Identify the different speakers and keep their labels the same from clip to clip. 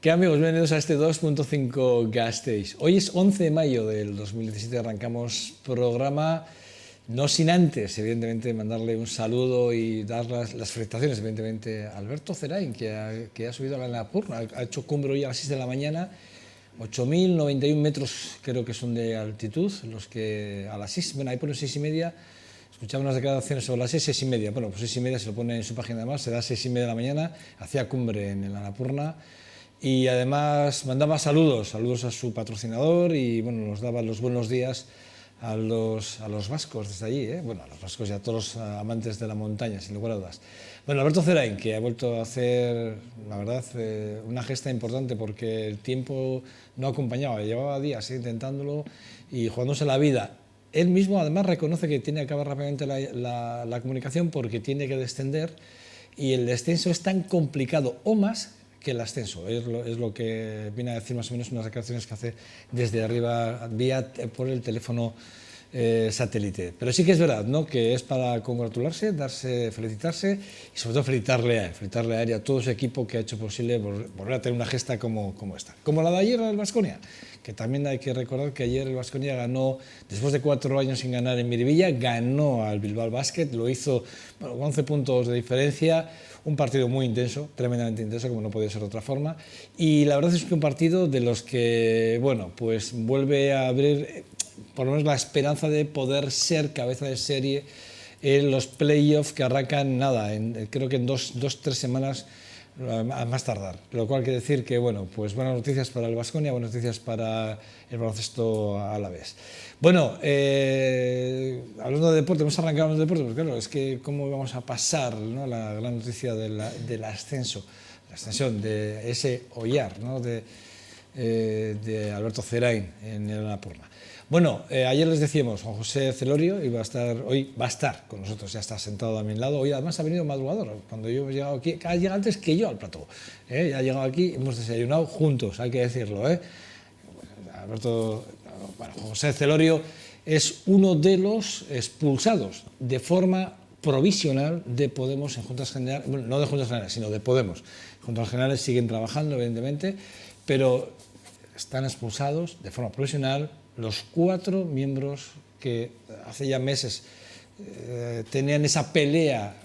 Speaker 1: ¿Qué amigos? Bienvenidos a este 2.5 Gasteiz. Hoy es 11 de mayo del 2017, arrancamos programa, no sin antes, evidentemente, mandarle un saludo y dar las felicitaciones, evidentemente, a Alberto Zerain, que ha subido a la Annapurna, ha hecho cumbre hoy a las 6 de la mañana, 8.091 metros creo que son de altitud, los que a las 6, bueno, ahí pone 6:30, escuchaba unas declaraciones sobre las 6:30, bueno, pues 6:30 se lo pone en su página de más, se da 6:30 de la mañana, hacía cumbre en el Annapurna. Y además mandaba saludos a su patrocinador y bueno, nos daba los buenos días a los vascos desde allí, bueno, a los vascos y a todos los amantes de la montaña, sin lugar a dudas. Bueno, Alberto Zerain, que ha vuelto a hacer, la verdad, una gesta importante porque el tiempo no acompañaba, llevaba días intentándolo y jugándose la vida. Él mismo además reconoce que tiene que acabar rápidamente la comunicación porque tiene que descender y el descenso es tan complicado o más que el ascenso, es lo que viene a decir más o menos unas declaraciones que hace desde arriba vía por el teléfono satélite. Pero sí que es verdad, ¿no?, que es para congratularse, felicitarse y sobre todo felicitarle a él y a todo su equipo que ha hecho posible volver a tener una gesta como esta. Como la de ayer al Baskonia, que también hay que recordar que ayer el Baskonia ganó, después de 4 años sin ganar en Miribilla, ganó al Bilbao Basket, lo hizo con 11 puntos de diferencia. Un partido muy intenso, tremendamente intenso, como no podía ser de otra forma. Y la verdad es que un partido de los que, bueno, pues vuelve a abrir por lo menos la esperanza de poder ser cabeza de serie en los playoffs que arrancan, creo que en 2-3 semanas a más tardar. Lo cual quiere decir que, bueno, pues buenas noticias para el Baskonia, buenas noticias para el baloncesto alavés. Bueno, hablando de deporte, hemos arrancado los deportes, porque claro, es que cómo vamos a pasar, ¿no?, la gran noticia del ascenso, la ascensión de ese Ollar, ¿no?, de Alberto Zerain en el Annapurna. Bueno, ayer les decíamos, Juan José Celorio hoy va a estar con nosotros, ya está sentado a mi lado. Hoy además ha venido madrugador, cuando yo he llegado aquí, ha llegado antes que yo al plató. Ya ha llegado aquí, hemos desayunado juntos, hay que decirlo. Alberto, bueno, Juan José Celorio es uno de los expulsados de forma provisional de Podemos en Juntas Generales, bueno, no de Juntas Generales, sino de Podemos. Juntas Generales siguen trabajando, evidentemente, pero están expulsados de forma provisional los 4 miembros que hace ya meses tenían esa pelea,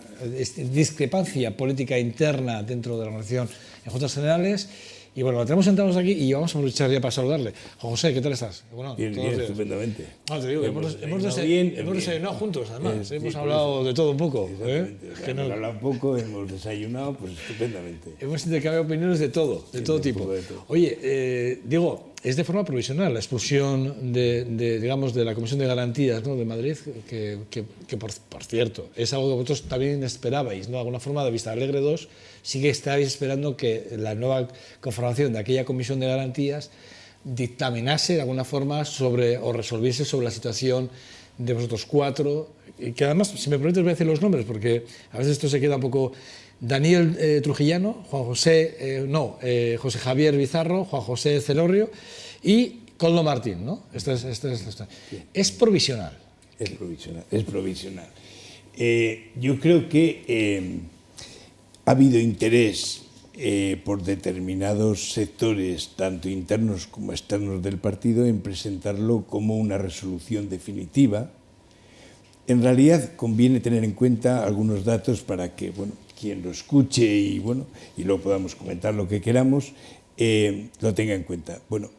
Speaker 1: discrepancia política interna dentro de la organización en Juntas Generales. Y bueno, lo tenemos sentados aquí y vamos a aprovechar ya para saludarle. Juan José, ¿qué tal estás? Bueno,
Speaker 2: bien, estupendamente.
Speaker 1: No, te digo, hemos desayunado juntos, además. Hemos hablado de todo un poco.
Speaker 2: Hemos hablado un poco, hemos desayunado, pues estupendamente.
Speaker 1: Hemos intercambiado opiniones de todo tipo. Oye, Diego, es de forma provisional la expulsión digamos, de la Comisión de Garantías, ¿no?, de Madrid, que por cierto, es algo que vosotros también esperabais, ¿no?, de alguna forma, de Vista Alegre 2, sí que estáis esperando que la nueva conformación de aquella Comisión de Garantías dictaminase de alguna forma o resolviese sobre la situación de vosotros 4, y que además, si me permites, voy a decir los nombres, porque a veces esto se queda un poco. Daniel Trujillano, José Javier Bizarro, Juan José Celorio y Coldo Martín, ¿no? Esto es provisional.
Speaker 2: Es provisional. Yo creo que ha habido interés por determinados sectores, tanto internos como externos del partido, en presentarlo como una resolución definitiva. En realidad conviene tener en cuenta algunos datos para que, bueno, quien lo escuche y luego podamos comentar lo que queramos, lo tenga en cuenta. Bueno,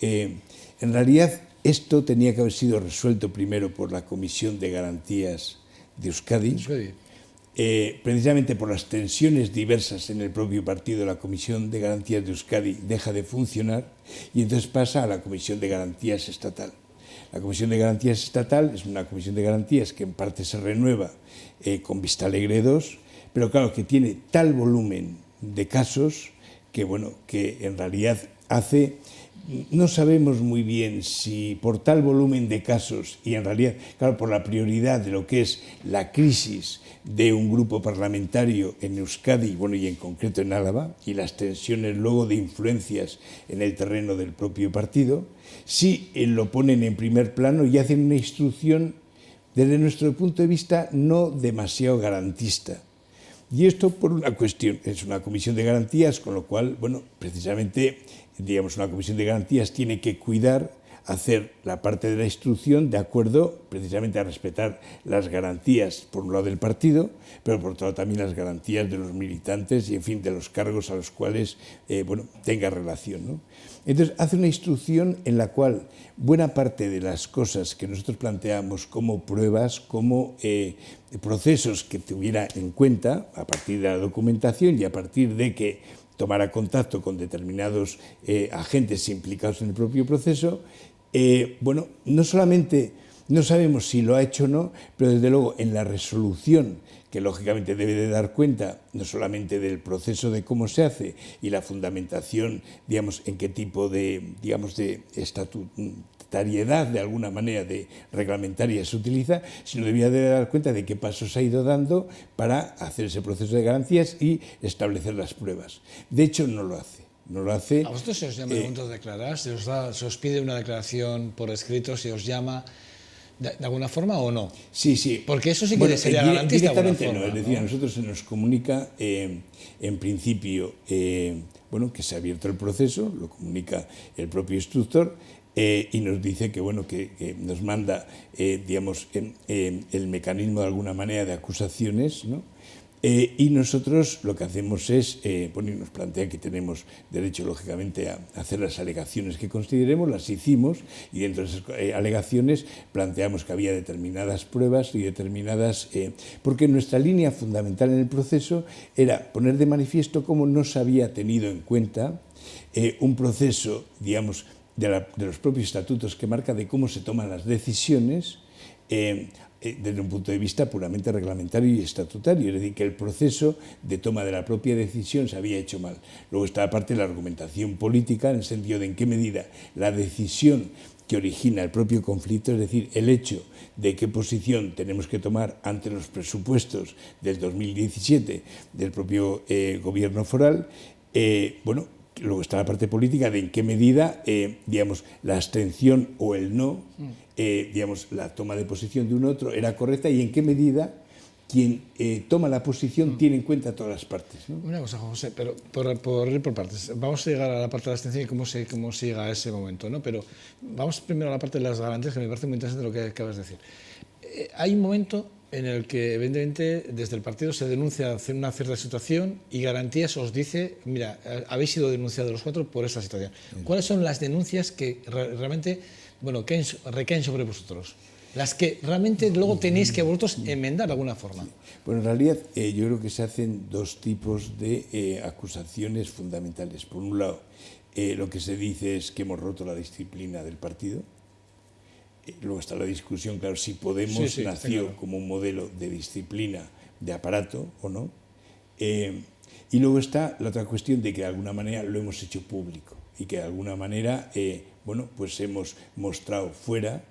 Speaker 2: en realidad esto tenía que haber sido resuelto primero por la Comisión de Garantías de Euskadi. Precisamente por las tensiones diversas en el propio partido, la Comisión de Garantías de Euskadi deja de funcionar y entonces pasa a la Comisión de Garantías Estatal. La Comisión de Garantías Estatal es una comisión de garantías que en parte se renueva con Vista Alegre 2, pero claro, que tiene tal volumen de casos que, bueno, que en realidad no sabemos muy bien si por tal volumen de casos y en realidad, claro, por la prioridad de lo que es la crisis de un grupo parlamentario en Euskadi, bueno, y en concreto en Álava, y las tensiones luego de influencias en el terreno del propio partido, si lo ponen en primer plano y hacen una instrucción desde nuestro punto de vista no demasiado garantista. Y esto por una cuestión, es una comisión de garantías, con lo cual, bueno, precisamente, digamos, una comisión de garantías tiene que cuidar, hacer la parte de la instrucción de acuerdo precisamente a respetar las garantías, por un lado del partido, pero por otro lado también las garantías de los militantes y, en fin, de los cargos a los cuales bueno, tenga relación, ¿no? Entonces, hace una instrucción en la cual buena parte de las cosas que nosotros planteamos como pruebas, como procesos que tuviera en cuenta a partir de la documentación y a partir de que tomara contacto con determinados agentes implicados en el propio proceso, bueno, no solamente no sabemos si lo ha hecho o no, pero desde luego en la resolución, que lógicamente debe de dar cuenta no solamente del proceso de cómo se hace y la fundamentación, digamos, en qué tipo de, digamos, de estatutariedad, de alguna manera, de reglamentaria se utiliza, sino debía de dar cuenta de qué pasos ha ido dando para hacer ese proceso de garantías y establecer las pruebas. De hecho, no lo hace. No lo hace.
Speaker 1: ¿A vosotros se os llama en el momento de declarar? ¿Se os pide una declaración por escrito? ¿Se os llama de alguna forma o no?
Speaker 2: Sí, sí.
Speaker 1: Porque eso sí que sería garantista.
Speaker 2: Directamente
Speaker 1: forma,
Speaker 2: no, es decir, a nosotros se nos comunica en principio bueno, que se ha abierto el proceso, lo comunica el propio instructor y nos dice que, bueno, que nos manda digamos, el mecanismo de alguna manera de acusaciones, ¿no? Y nosotros lo que hacemos es, bueno, y nos plantea que tenemos derecho, lógicamente, a hacer las alegaciones que consideremos, las hicimos, y dentro de esas alegaciones planteamos que había determinadas pruebas y determinadas... porque nuestra línea fundamental en el proceso era poner de manifiesto cómo no se había tenido en cuenta un proceso, digamos, de los propios estatutos que marca de cómo se toman las decisiones, desde un punto de vista puramente reglamentario y estatutario, es decir, que el proceso de toma de la propia decisión se había hecho mal. Luego está aparte la argumentación política, en el sentido de en qué medida la decisión que origina el propio conflicto, es decir, el hecho de qué posición tenemos que tomar ante los presupuestos del 2017 del propio gobierno foral, bueno, luego está la parte política de en qué medida, digamos, la abstención o el no, digamos, la toma de posición de un otro era correcta y en qué medida quien toma la posición tiene en cuenta todas las partes, ¿no?
Speaker 1: Una cosa, José, pero por ir por partes. Vamos a llegar a la parte de la abstención y cómo se llega a ese momento, ¿no? Pero vamos primero a la parte de las garantías, que me parece muy interesante lo que acabas de decir. Hay un momento en el que, evidentemente, desde el partido se denuncia una cierta situación y Garantías os dice, mira, habéis sido denunciados los cuatro por esta situación. ¿Cuáles son las denuncias que realmente, bueno, recaen sobre vosotros? Las que realmente luego tenéis que vosotros enmendar de alguna forma.
Speaker 2: Bueno, en realidad yo creo que se hacen dos tipos de acusaciones fundamentales. Por un lado, lo que se dice es que hemos roto la disciplina del partido. Luego está la discusión, claro, si Podemos nació claro como un modelo de disciplina, de aparato o no. Y luego está la otra cuestión de que de alguna manera lo hemos hecho público y que de alguna manera, bueno, pues hemos mostrado fuera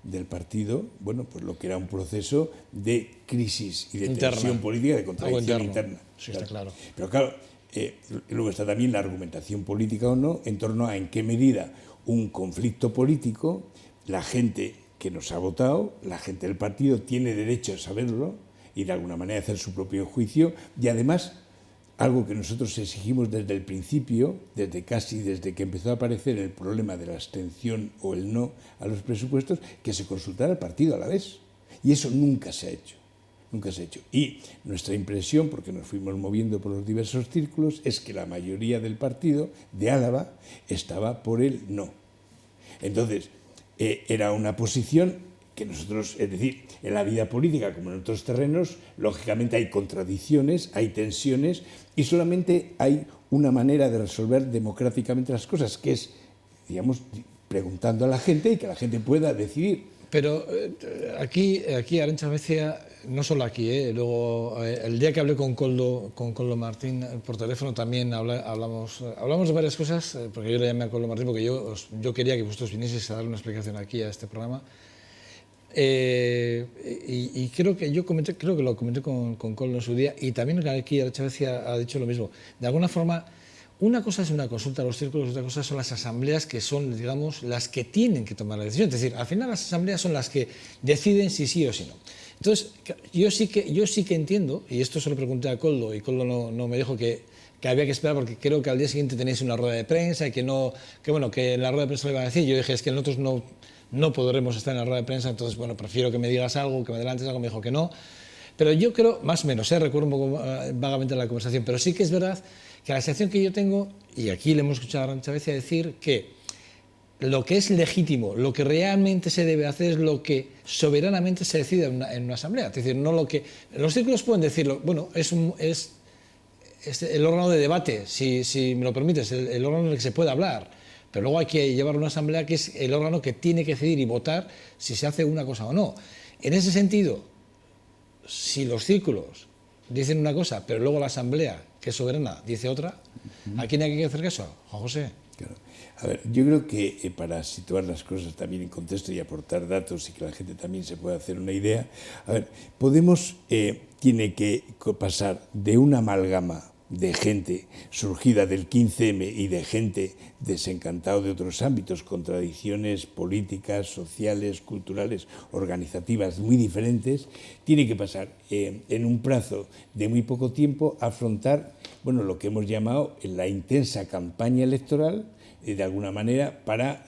Speaker 2: del partido, bueno, pues lo que era un proceso de crisis y de tensión política, de contradicción interna.
Speaker 1: Sí, está claro.
Speaker 2: Pero claro, luego está también la argumentación política o no, en torno a en qué medida un conflicto político, la gente que nos ha votado, la gente del partido, tiene derecho a saberlo y de alguna manera hacer su propio juicio, y además algo que nosotros exigimos desde el principio, desde que empezó a aparecer el problema de la abstención o el no a los presupuestos, que se consultara al partido a la vez. Y eso nunca se ha hecho. Nunca se ha hecho. Y nuestra impresión, porque nos fuimos moviendo por los diversos círculos, es que la mayoría del partido de Álava estaba por el no. Entonces, era una posición que nosotros, es decir, en la vida política como en otros terrenos, lógicamente hay contradicciones, hay tensiones y solamente hay una manera de resolver democráticamente las cosas, que es, digamos, preguntando a la gente y que la gente pueda decidir.
Speaker 1: Pero aquí Arantxa Becia, no solo aquí, luego el día que hablé con Koldo Martín por teléfono también hablamos de varias cosas, porque yo le llamé a Koldo Martín porque yo quería que vosotros vinieseis a dar una explicación aquí a este programa. Y creo que lo comenté con Koldo en su día, y también aquí Arantxa Becia ha dicho lo mismo. De alguna forma, una cosa es una consulta a los círculos, otra cosa son las asambleas, que son, digamos, las que tienen que tomar la decisión. Es decir, al final las asambleas son las que deciden si sí o si no. Entonces, yo sí que entiendo, y esto se lo pregunté a Koldo, y Koldo no me dijo que había que esperar porque creo que al día siguiente tenéis una rueda de prensa y que en la rueda de prensa lo iban a decir. Yo dije, es que nosotros no podremos estar en la rueda de prensa, entonces, bueno, prefiero que me digas algo, que me adelantes algo. Me dijo que no. Pero yo creo, más o menos, recuerdo un poco vagamente la conversación, pero sí que es verdad que la sensación que yo tengo, y aquí le hemos escuchado a Arantxa Becia decir que lo que es legítimo, lo que realmente se debe hacer es lo que soberanamente se decide en una asamblea. Es decir, no lo que... Los círculos pueden decirlo, bueno, es el órgano de debate, si me lo permites, el órgano en el que se puede hablar. Pero luego hay que llevar una asamblea que es el órgano que tiene que decidir y votar si se hace una cosa o no. En ese sentido, si los círculos dicen una cosa, pero luego la asamblea, que es soberana, dice otra, ¿a quién hay que hacer caso? Juan José.
Speaker 2: Claro. A ver, yo creo que para situar las cosas también en contexto y aportar datos y que la gente también se pueda hacer una idea, a ver, Podemos tiene que pasar de una amalgama de gente surgida del 15M y de gente desencantado de otros ámbitos, con tradiciones políticas, sociales, culturales, organizativas muy diferentes, tiene que pasar en un plazo de muy poco tiempo a afrontar, bueno, lo que hemos llamado la intensa campaña electoral, de alguna manera, para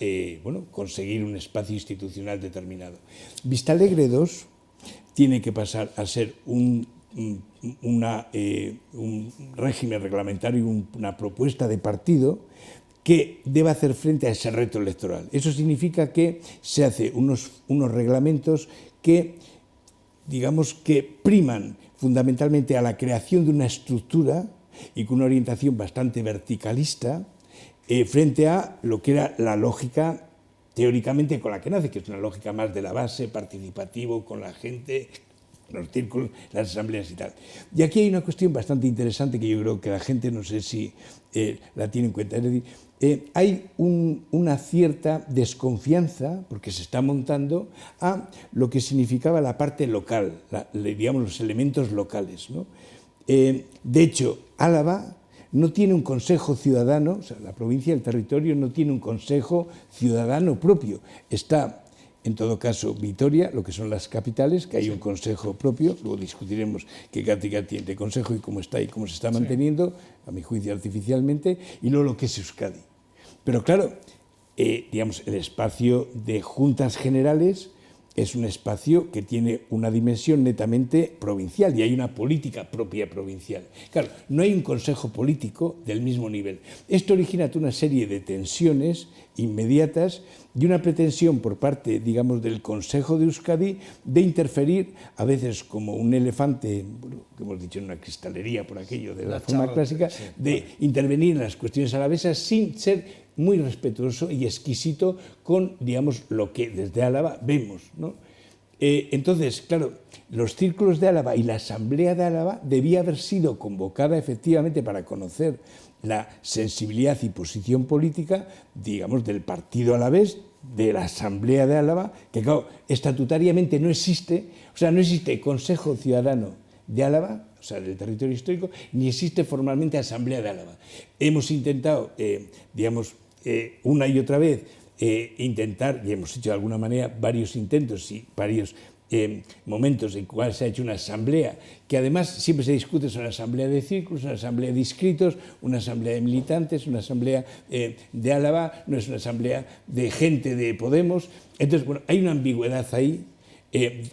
Speaker 2: conseguir un espacio institucional determinado. Vistalegre II tiene que pasar a ser un régimen reglamentario, una propuesta de partido que deba hacer frente a ese reto electoral. Eso significa que se hace unos reglamentos que, digamos, que priman fundamentalmente a la creación de una estructura y con una orientación bastante verticalista, frente a lo que era la lógica teóricamente con la que nace, que es una lógica más de la base, participativo, con la gente, los círculos, las asambleas y tal. Y aquí hay una cuestión bastante interesante que yo creo que la gente no sé si la tiene en cuenta. Es decir, hay una cierta desconfianza, porque se está montando, a lo que significaba la parte local, digamos los elementos locales, ¿no? De hecho, Álava no tiene un consejo ciudadano, o sea, la provincia, el territorio no tiene un consejo ciudadano propio. Está, en todo caso, Vitoria, lo que son las capitales, que hay un consejo propio, luego discutiremos qué cantidad tiene de consejo y cómo está y cómo se está manteniendo, a mi juicio artificialmente, y luego lo que es Euskadi. Pero claro, digamos, el espacio de juntas generales es un espacio que tiene una dimensión netamente provincial y hay una política propia provincial. Claro, no hay un consejo político del mismo nivel. Esto origina toda una serie de tensiones inmediatas y una pretensión por parte, digamos, del Consejo de Euskadi de interferir, a veces como un elefante, bueno, que hemos dicho en una cristalería por aquello de la forma clásica, sí, de intervenir en las cuestiones alavesas sin ser muy respetuoso y exquisito con, digamos, lo que desde Álava vemos, ¿no? Entonces, claro, los círculos de Álava y la Asamblea de Álava debía haber sido convocada efectivamente para conocer la sensibilidad y posición política, digamos, del partido alavés, de la Asamblea de Álava, que claro, estatutariamente no existe, o sea, no existe Consejo Ciudadano de Álava, o sea, del territorio histórico, ni existe formalmente Asamblea de Álava. Hemos intentado, digamos, una y otra vez, intentar, y hemos hecho de alguna manera varios intentos y varios momentos en cuales se ha hecho una asamblea, que además siempre se discute, es una asamblea de círculos, una asamblea de inscritos, una asamblea de militantes, una asamblea de Álava, no es una asamblea de gente de Podemos. Entonces, bueno, hay una ambigüedad ahí,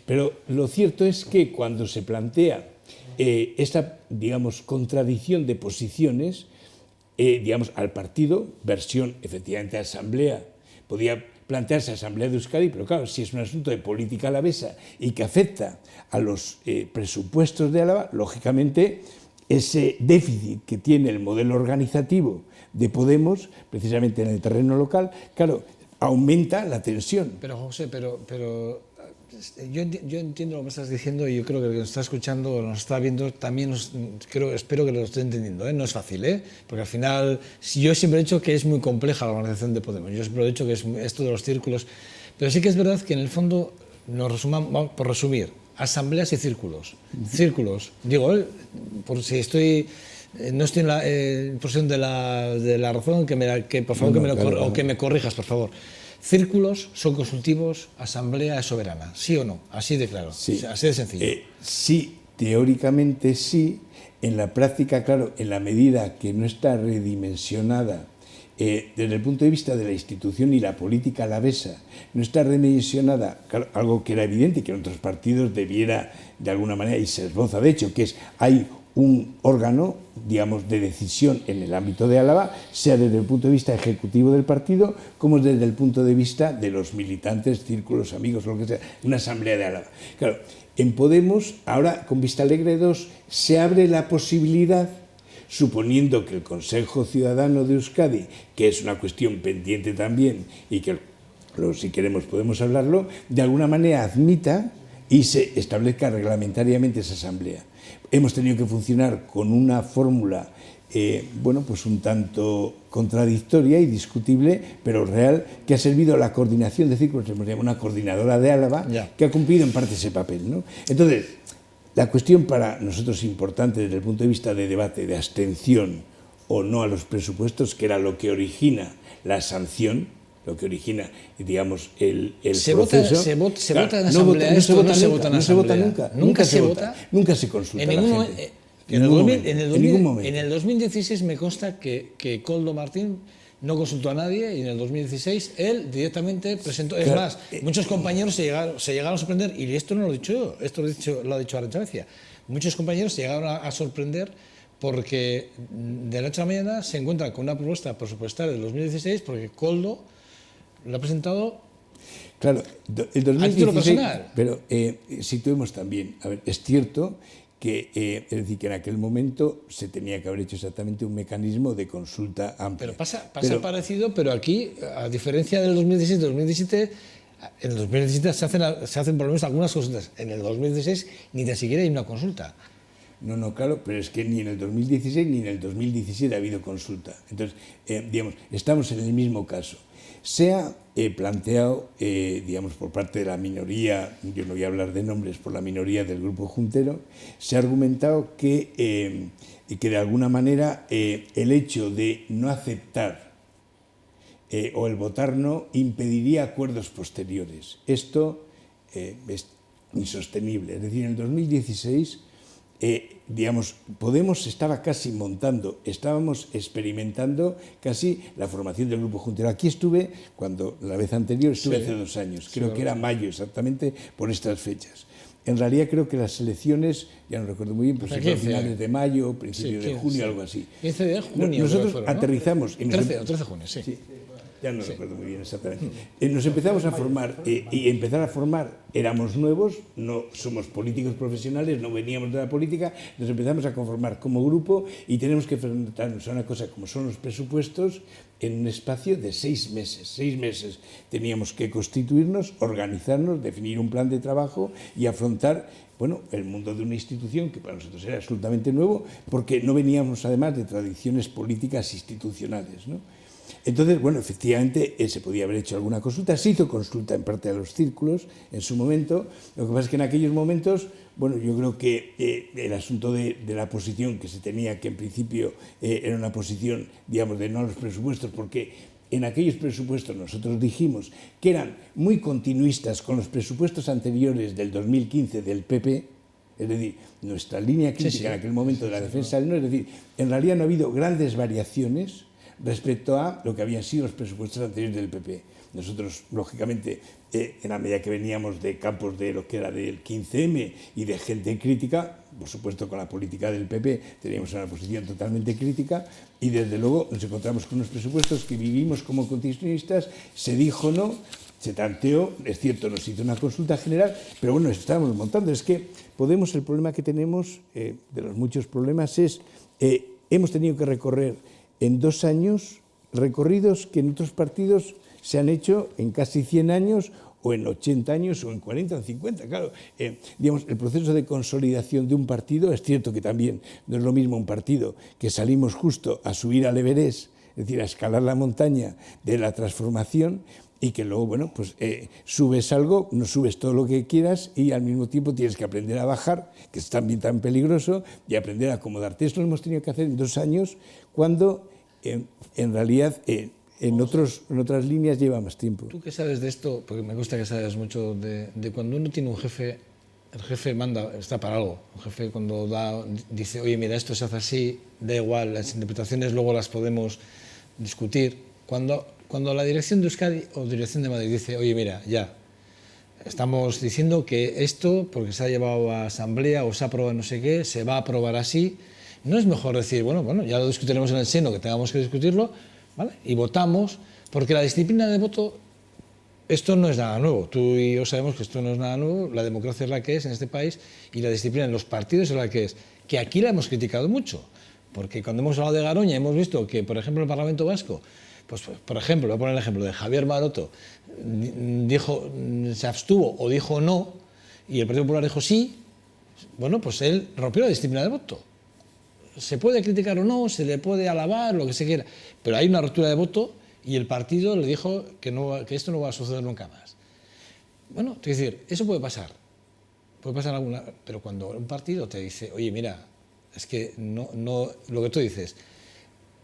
Speaker 2: pero lo cierto es que cuando se plantea esta, digamos, contradicción de posiciones, digamos, al partido, versión efectivamente asamblea, podía plantearse Asamblea de Euskadi, pero claro, si es un asunto de política alavesa y que afecta a los presupuestos de Álava, lógicamente ese déficit que tiene el modelo organizativo de Podemos, precisamente en el terreno local, claro, aumenta la tensión.
Speaker 1: Pero José, yo entiendo lo que me estás diciendo y yo creo que el que nos está escuchando, nos está viendo, también espero que lo esté entendiendo, ¿eh? No es fácil, porque al final, yo siempre he dicho que es muy compleja la organización de Podemos, yo siempre he dicho que es esto de los círculos, pero sí que es verdad que en el fondo, vamos por resumir, asambleas y círculos. Círculos, digo, por si no estoy en posición de la razón, que por favor que me corrijas, por favor. Círculos son consultivos, asamblea es soberana, ¿sí o no? Así de claro,
Speaker 2: Sí.
Speaker 1: así de sencillo.
Speaker 2: Sí, teóricamente sí. En la práctica, claro, en la medida que no está redimensionada desde el punto de vista de la institución y la política alavesa, no está redimensionada, claro, algo que era evidente que en otros partidos debiera de alguna manera, y se esboza de hecho, que es hay un órgano, digamos, de decisión en el ámbito de Álava, sea desde el punto de vista ejecutivo del partido, como desde el punto de vista de los militantes, círculos, amigos, lo que sea, una asamblea de Álava. Claro, en Podemos, ahora con Vista Alegre 2, se abre la posibilidad, suponiendo que el Consejo Ciudadano de Euskadi, que es una cuestión pendiente también y que si queremos podemos hablarlo, de alguna manera admita y se establezca reglamentariamente esa asamblea. Hemos tenido que funcionar con una fórmula bueno, pues un tanto contradictoria y discutible, pero real, que ha servido a la coordinación de círculos, una coordinadora de Álava, que ha cumplido en parte ese papel, ¿no? Entonces, la cuestión para nosotros importante desde el punto de vista de debate, de abstención o no a los presupuestos, que era lo que origina la sanción, lo que origina, digamos, el proceso.
Speaker 1: ¿Se vota en asamblea esto o no se vota en asamblea?
Speaker 2: No se vota nunca. Nunca se vota. Nunca se consulta a la gente.
Speaker 1: En el 2016 me consta que Koldo Martín no consultó a nadie y en el 2016 él directamente presentó. Es más, muchos compañeros se llegaron a sorprender, y esto no lo he dicho yo, esto lo ha dicho Arantxa García. Muchos compañeros se llegaron a sorprender porque de la noche a la mañana se encuentran con una propuesta presupuestaria del 2016 porque Koldo lo ha presentado.
Speaker 2: Claro, el 2016, pero situemos también, a ver, es cierto que, es decir, que en aquel momento se tenía que haber hecho exactamente un mecanismo de consulta amplia.
Speaker 1: Pero pasa parecido, pero aquí, a diferencia del 2017, en el 2017 se hacen por lo menos algunas consultas. En el 2016 ni tan siquiera hay una consulta.
Speaker 2: No, claro, pero es que ni en el 2016 ni en el 2017 ha habido consulta. Entonces, digamos, estamos en el mismo caso. Se ha planteado, digamos, por parte de la minoría, yo no voy a hablar de nombres, por la minoría del Grupo Juntero, se ha argumentado que de alguna manera el hecho de no aceptar o el votar no impediría acuerdos posteriores. Esto es insostenible. Es decir, en el 2016... digamos, Podemos estaba casi montando, estábamos experimentando casi la formación del Grupo Juntero. Aquí estuve, cuando la vez anterior estuve hace 2 años, creo que era mayo exactamente por estas fechas. En realidad creo que las elecciones, ya no recuerdo muy bien, pero a finales de mayo, principios de junio, algo así.
Speaker 1: 15 de junio.
Speaker 2: Nosotros aterrizamos.
Speaker 1: 13 de junio, sí.
Speaker 2: Ya no recuerdo muy bien exactamente. Nos empezamos a formar y empezar a formar, éramos nuevos, no somos políticos profesionales, no veníamos de la política, nos empezamos a conformar como grupo y tenemos que enfrentarnos a una cosa como son los presupuestos en un espacio de 6 meses. 6 meses teníamos que constituirnos, organizarnos, definir un plan de trabajo y afrontar, bueno, el mundo de una institución que para nosotros era absolutamente nuevo, porque no veníamos además de tradiciones políticas institucionales, ¿no? Entonces, bueno, efectivamente se podía haber hecho alguna consulta, se hizo consulta en parte a los círculos en su momento, lo que pasa es que en aquellos momentos, bueno, yo creo que el asunto de la posición que se tenía, que en principio era una posición, digamos, de no a los presupuestos, porque en aquellos presupuestos nosotros dijimos que eran muy continuistas con los presupuestos anteriores del 2015 del PP, es decir, nuestra línea crítica en aquel momento de la defensa del no, es decir, en realidad no ha habido grandes variaciones respecto a lo que habían sido los presupuestos anteriores del PP. Nosotros, lógicamente, en la medida que veníamos de campos de lo que era del 15M y de gente crítica, por supuesto con la política del PP teníamos una posición totalmente crítica y desde luego nos encontramos con unos presupuestos que vivimos como continuistas, se dijo no, se tanteó, es cierto, nos hizo una consulta general, pero bueno, estábamos montando. Es que Podemos, el problema que tenemos, de los muchos problemas, es hemos tenido que recorrer en 2 años recorridos que en otros partidos se han hecho en casi 100 años o en 80 años o en 40 o en 50. Claro, digamos, el proceso de consolidación de un partido, es cierto que también no es lo mismo un partido que salimos justo a subir al Everest, es decir, a escalar la montaña de la transformación, y que luego, bueno, pues subes algo, no subes todo lo que quieras y al mismo tiempo tienes que aprender a bajar, que es también tan peligroso, y aprender a acomodarte. Esto lo hemos tenido que hacer en 2 años, cuando en realidad en otras líneas lleva más tiempo.
Speaker 1: Tú que sabes de esto, porque me gusta que sabes mucho de cuando uno tiene un jefe, el jefe manda, está para algo. El jefe cuando dice, oye, mira, esto se hace así, da igual, las interpretaciones luego las podemos discutir. Cuando la dirección de Euskadi o dirección de Madrid dice, oye, mira, ya, estamos diciendo que esto, porque se ha llevado a asamblea o se ha aprobado no sé qué, se va a aprobar así, no es mejor decir, bueno, ya lo discutiremos en el seno, que tengamos que discutirlo, ¿vale? Y votamos, porque la disciplina de voto, esto no es nada nuevo. Tú y yo sabemos que esto no es nada nuevo, la democracia es la que es en este país y la disciplina en los partidos es la que es. Que aquí la hemos criticado mucho, porque cuando hemos hablado de Garoña hemos visto que, por ejemplo, el Parlamento Vasco, pues por ejemplo, voy a poner el ejemplo de Javier Maroto, dijo, se abstuvo o dijo no, y el Partido Popular dijo sí, bueno, pues él rompió la disciplina de voto. Se puede criticar o no, se le puede alabar, lo que se quiera, pero hay una ruptura de voto y el partido le dijo que esto no va a suceder nunca más. Bueno, es decir, eso puede pasar alguna, pero cuando un partido te dice, oye, mira, es que no lo que tú dices,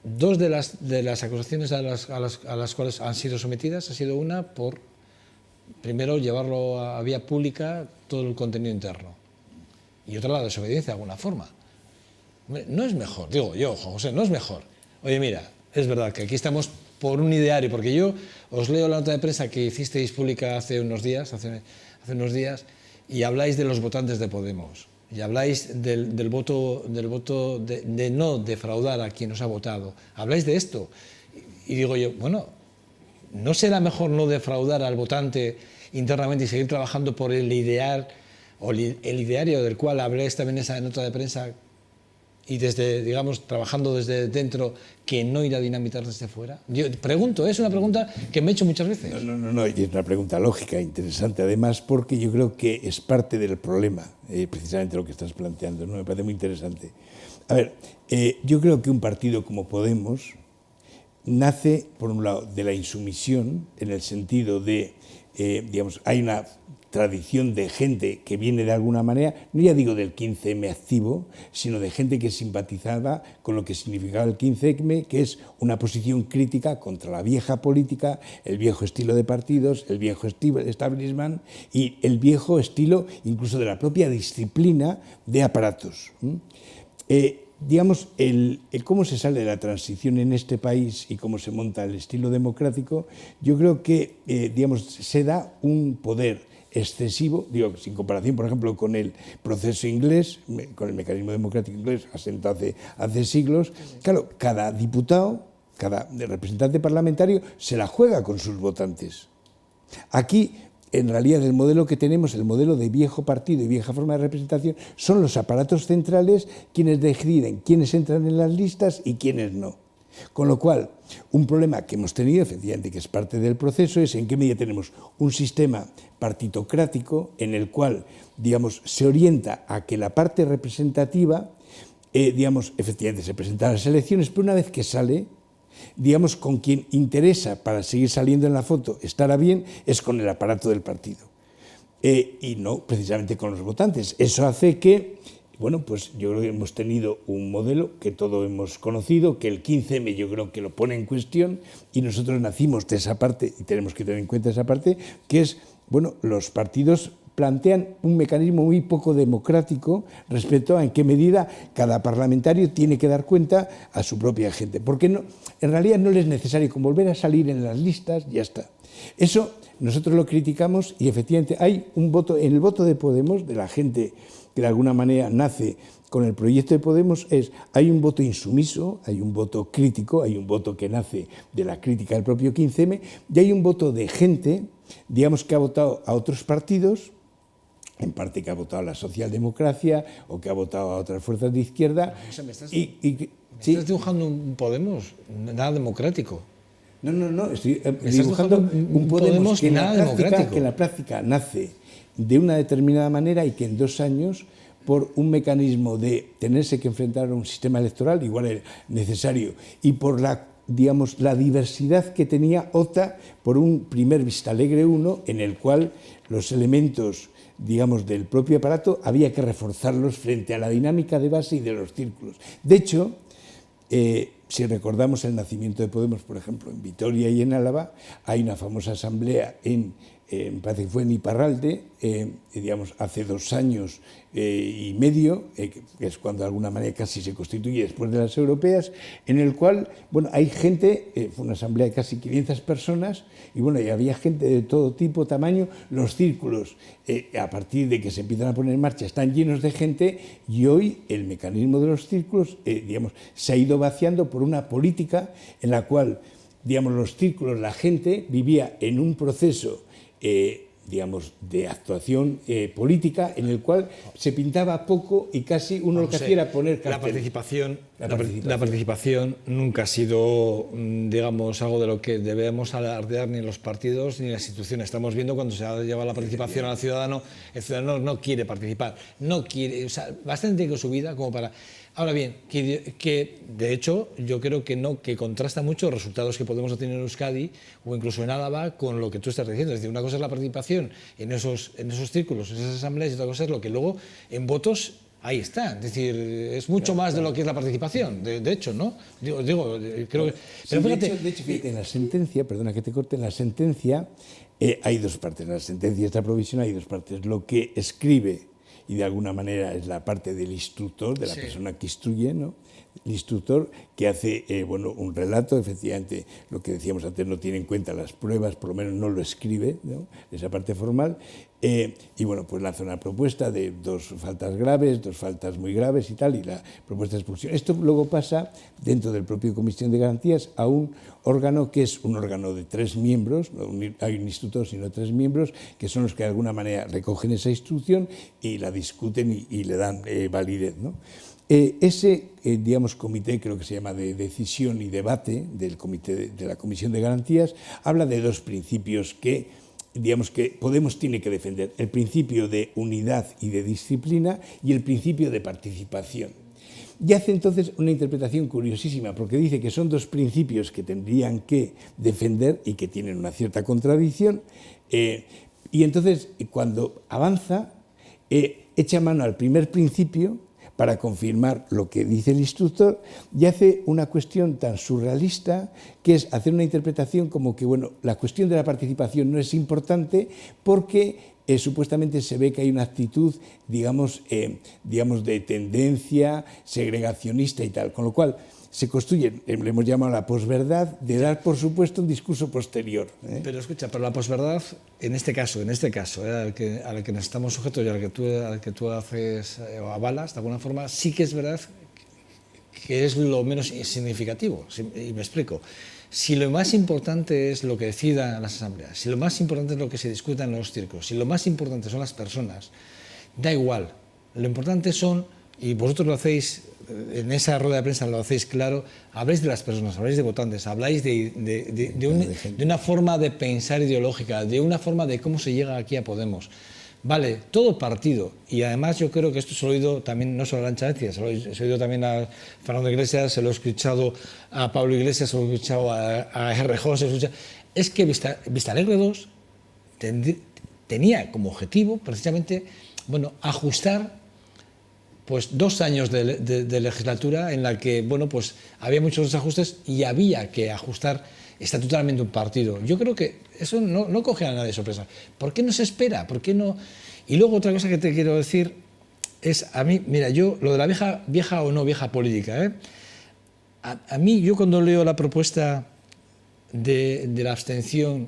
Speaker 1: dos de las acusaciones a las cuales han sido sometidas ha sido una por, primero, llevarlo a vía pública todo el contenido interno y otra la desobediencia de alguna forma. No es mejor, digo yo, Juan José, no es mejor. Oye, mira, es verdad que aquí estamos por un ideario, porque yo os leo la nota de prensa que hicisteis pública hace unos días, y habláis de los votantes de Podemos, y habláis del voto de no defraudar a quien os ha votado. Habláis de esto. Y digo yo, bueno, ¿no será mejor no defraudar al votante internamente y seguir trabajando por el ideal o el ideario del cual habláis también en esa nota de prensa y desde, digamos, trabajando desde dentro, que no ir a dinamitar desde fuera? Yo pregunto, es una pregunta que me he hecho muchas veces.
Speaker 2: No, y es una pregunta lógica, interesante, además, porque yo creo que es parte del problema, precisamente lo que estás planteando, ¿no? Me parece muy interesante. A ver, yo creo que un partido como Podemos nace, por un lado, de la insumisión, en el sentido de, digamos, hay una tradición de gente que viene de alguna manera, no ya digo del 15M activo, sino de gente que simpatizaba con lo que significaba el 15M, que es una posición crítica contra la vieja política, el viejo estilo de partidos, el viejo establishment y el viejo estilo incluso de la propia disciplina de aparatos. Digamos, el cómo se sale de la transición en este país y cómo se monta el estilo democrático, yo creo que, digamos, se da un poder excesivo, digo, sin comparación, por ejemplo, con el proceso inglés, con el mecanismo democrático inglés asentado hace siglos. Claro, cada diputado, cada representante parlamentario se la juega con sus votantes. Aquí, en realidad, el modelo que tenemos, el modelo de viejo partido y vieja forma de representación, son los aparatos centrales quienes deciden quiénes entran en las listas y quiénes no. Con lo cual, un problema que hemos tenido, efectivamente, que es parte del proceso, es en qué medida tenemos un sistema partitocrático en el cual, digamos, se orienta a que la parte representativa, digamos, efectivamente se presenta a las elecciones, pero una vez que sale, digamos, con quien interesa para seguir saliendo en la foto estará bien, es con el aparato del partido. Y no precisamente con los votantes. Eso hace que, bueno, pues yo creo que hemos tenido un modelo que todos hemos conocido, que el 15M yo creo que lo pone en cuestión y nosotros nacimos de esa parte y tenemos que tener en cuenta esa parte, que es, bueno, los partidos plantean un mecanismo muy poco democrático respecto a en qué medida cada parlamentario tiene que dar cuenta a su propia gente, porque no, en realidad no les es necesario con volver a salir en las listas, ya está. Eso nosotros lo criticamos y efectivamente hay un voto, en el voto de Podemos, de la gente que de alguna manera nace con el proyecto de Podemos, hay un voto insumiso, hay un voto crítico, hay un voto que nace de la crítica del propio 15M y hay un voto de gente, digamos, que ha votado a otros partidos, en parte que ha votado a la socialdemocracia o que ha votado a otras fuerzas de izquierda.
Speaker 1: ¿Me estás dibujando un Podemos nada democrático?
Speaker 2: No, estoy dibujando un Podemos que en la práctica nace de una determinada manera y que en 2 años, por un mecanismo de tenerse que enfrentar a un sistema electoral, igual era necesario, y por la, digamos, la diversidad que tenía, opta por un primer Vistalegre 1 en el cual los elementos, digamos, del propio aparato había que reforzarlos frente a la dinámica de base y de los círculos. De hecho, si recordamos el nacimiento de Podemos, por ejemplo, en Vitoria y en Álava, hay una famosa asamblea me parece que fue en Iparralde, digamos, hace 2 años y medio, que es cuando de alguna manera casi se constituye después de las europeas, en el cual, bueno, hay gente, fue una asamblea de casi 500 personas, y bueno, y había gente de todo tipo, tamaño, los círculos, a partir de que se empiezan a poner en marcha, están llenos de gente, y hoy el mecanismo de los círculos, digamos, se ha ido vaciando por una política en la cual, digamos, los círculos, la gente vivía en un proceso digamos, de actuación política en el cual se pintaba poco y casi uno lo que hacía era poner carteles.
Speaker 1: La participación nunca ha sido, digamos, algo de lo que debemos alardear ni los partidos ni las instituciones. Estamos viendo cuando se lleva la participación al ciudadano, el ciudadano no quiere participar, no quiere, o sea, bastante con su vida como para... Ahora bien, que de hecho yo creo que contrasta mucho los resultados que podemos obtener en Euskadi o incluso en Álava con lo que tú estás diciendo. Es decir, una cosa es la participación en esos círculos, en esas asambleas, y otra cosa es lo que luego en votos ahí está. Es decir, es mucho más de lo que es la participación, de hecho, ¿no? Digo creo que... Pero
Speaker 2: sí,
Speaker 1: fíjate,
Speaker 2: de hecho, fíjate, en la sentencia, perdona que te corte, en la sentencia hay 2 partes. En la sentencia esta provisión hay 2 partes. Lo que escribe, y de alguna manera es la parte del instructor, de la persona que instruye, ¿no? El instructor que hace bueno, un relato, efectivamente, lo que decíamos antes, no tiene en cuenta las pruebas, por lo menos no lo escribe, ¿no? Esa parte formal, y bueno, pues lanza una propuesta de 2 faltas graves, 2 faltas muy graves y tal, y la propuesta de expulsión. Esto luego pasa dentro del propio Comisión de Garantías a un órgano que es un órgano de 3 miembros, no hay un instructor sino 3 miembros, que son los que de alguna manera recogen esa instrucción y la discuten y le dan validez, ¿no? Digamos, comité, creo que se llama de decisión y debate del comité de la Comisión de Garantías, habla de 2 principios que, digamos, que Podemos tiene que defender: el principio de unidad y de disciplina y el principio de participación. Y hace entonces una interpretación curiosísima, porque dice que son 2 principios que tendrían que defender y que tienen una cierta contradicción, y entonces cuando avanza echa mano al primer principio para confirmar lo que dice el instructor, y hace una cuestión tan surrealista, que es hacer una interpretación como que, bueno, la cuestión de la participación no es importante porque supuestamente se ve que hay una actitud, digamos, de tendencia segregacionista y tal, con lo cual se construye, le hemos llamado la posverdad, de dar por supuesto un discurso posterior.
Speaker 1: Pero escucha, pero la posverdad, en este caso, al que nos estamos sujetos y al que tú haces o avalas, de alguna forma, sí que es verdad que es lo menos significativo. Y me explico. Si lo más importante es lo que decidan las asambleas, si lo más importante es lo que se discuta en los círculos, si lo más importante son las personas, da igual. Lo importante son, y vosotros lo hacéis, en esa rueda de prensa lo hacéis claro, habláis de las personas, habláis de votantes, habláis de una forma de pensar ideológica, de una forma de cómo se llega aquí a Podemos. Vale, todo partido, y además yo creo que esto se lo he oído también, no solo a Arantxa Tapia, se lo he oído también a Fernando Iglesias, se lo he escuchado a Pablo Iglesias, se lo he escuchado a Errejón, es que Vista Alegre 2 tenía como objetivo precisamente, bueno, ajustar pues 2 años de legislatura en la que, bueno, pues había muchos desajustes y había que ajustar estatutariamente un partido. Yo creo que eso no coge a nadie de sorpresa. ¿Por qué no se espera? ¿Por qué no? Y luego otra cosa que te quiero decir es, a mí, mira, yo, lo de la vieja o no vieja política, a mí, yo cuando leo la propuesta de la abstención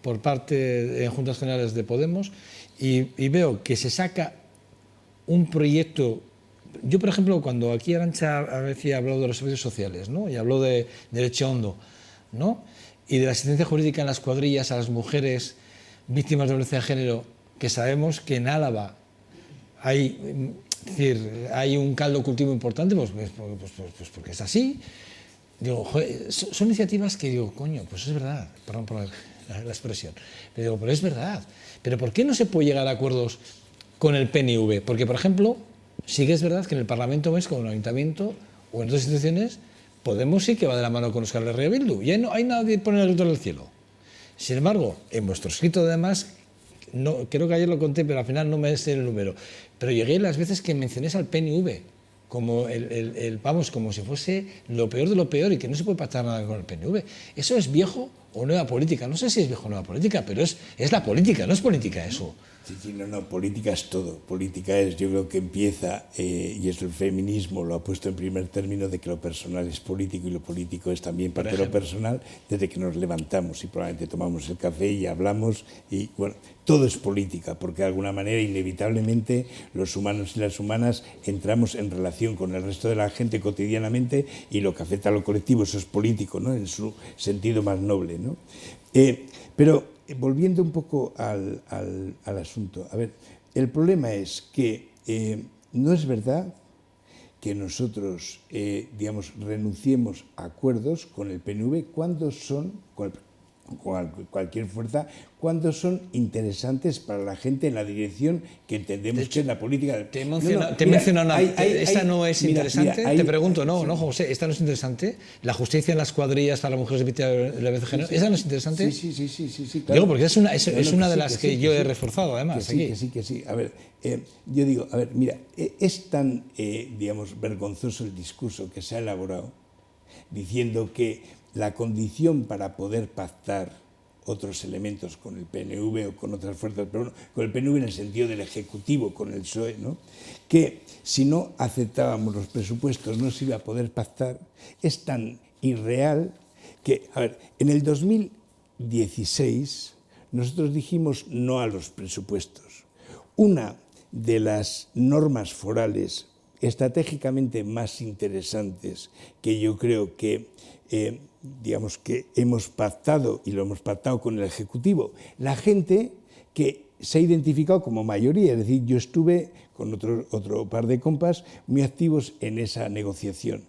Speaker 1: por parte de Juntas Generales de Podemos y veo que se saca un proyecto. Yo, por ejemplo, cuando aquí Arantxa a veces ha hablado de los servicios sociales, ¿no? Y habló de Leche Hondo, ¿no? Y de la asistencia jurídica en las cuadrillas a las mujeres víctimas de violencia de género, que sabemos que en Álava hay un caldo cultivo importante, pues porque es así. Digo, joder, son iniciativas que digo, coño, pues es verdad, perdón por la expresión, pero es verdad. Pero ¿por qué no se puede llegar a acuerdos con el PNV? Porque, por ejemplo, sí que es verdad que en el Parlamento ves como en el Ayuntamiento o en otras instituciones, Podemos sí que va de la mano con Euskal Herria Bildu. Y no hay nadie que pone el grito en el cielo. Sin embargo, en vuestro escrito, además, creo que ayer lo conté, pero al final no me sé el número, pero llegué las veces que mencionéis al PNV como vamos, como si fuese lo peor de lo peor y que no se puede pactar nada con el PNV. ¿Eso es viejo o nueva política? No sé si es viejo o nueva política, pero es la política, no es política eso.
Speaker 2: Sí, no, política es todo. Política es, yo creo que empieza, y es el feminismo, lo ha puesto en primer término, de que lo personal es político y lo político es también parte de lo personal, desde que nos levantamos y probablemente tomamos el café y hablamos, y bueno, todo es política, porque de alguna manera, inevitablemente, los humanos y las humanas entramos en relación con el resto de la gente cotidianamente, y lo que afecta a lo colectivo, eso es político, ¿no?, en su sentido más noble, ¿no? Pero volviendo un poco al asunto, a ver, el problema es que no es verdad que nosotros, digamos, renunciemos a acuerdos con el PNV cuando son, con cualquier fuerza, cuando son interesantes para la gente en la dirección que entendemos que es la política.
Speaker 1: Te he mencionado una. ¿Esta no es interesante? Te pregunto, no, José, ¿esta no es interesante? ¿La justicia en las cuadrillas para las mujeres víctimas de la violencia de género? ¿Esa no es interesante?
Speaker 2: Sí, claro.
Speaker 1: Digo, porque es una de las que yo he reforzado, además.
Speaker 2: Que sí. A ver, yo digo, a ver, mira, es tan, digamos, vergonzoso el discurso que se ha elaborado diciendo que la condición para poder pactar otros elementos con el PNV o con otras fuerzas, pero bueno, con el PNV en el sentido del Ejecutivo, con el PSOE, ¿no?, que si no aceptábamos los presupuestos no se iba a poder pactar, es tan irreal que, a ver, en el 2016 nosotros dijimos no a los presupuestos. Una de las normas forales estratégicamente más interesantes que yo creo que digamos que hemos pactado, y lo hemos pactado con el Ejecutivo, la gente que se ha identificado como mayoría, es decir, yo estuve con otro par de compas muy activos en esa negociación.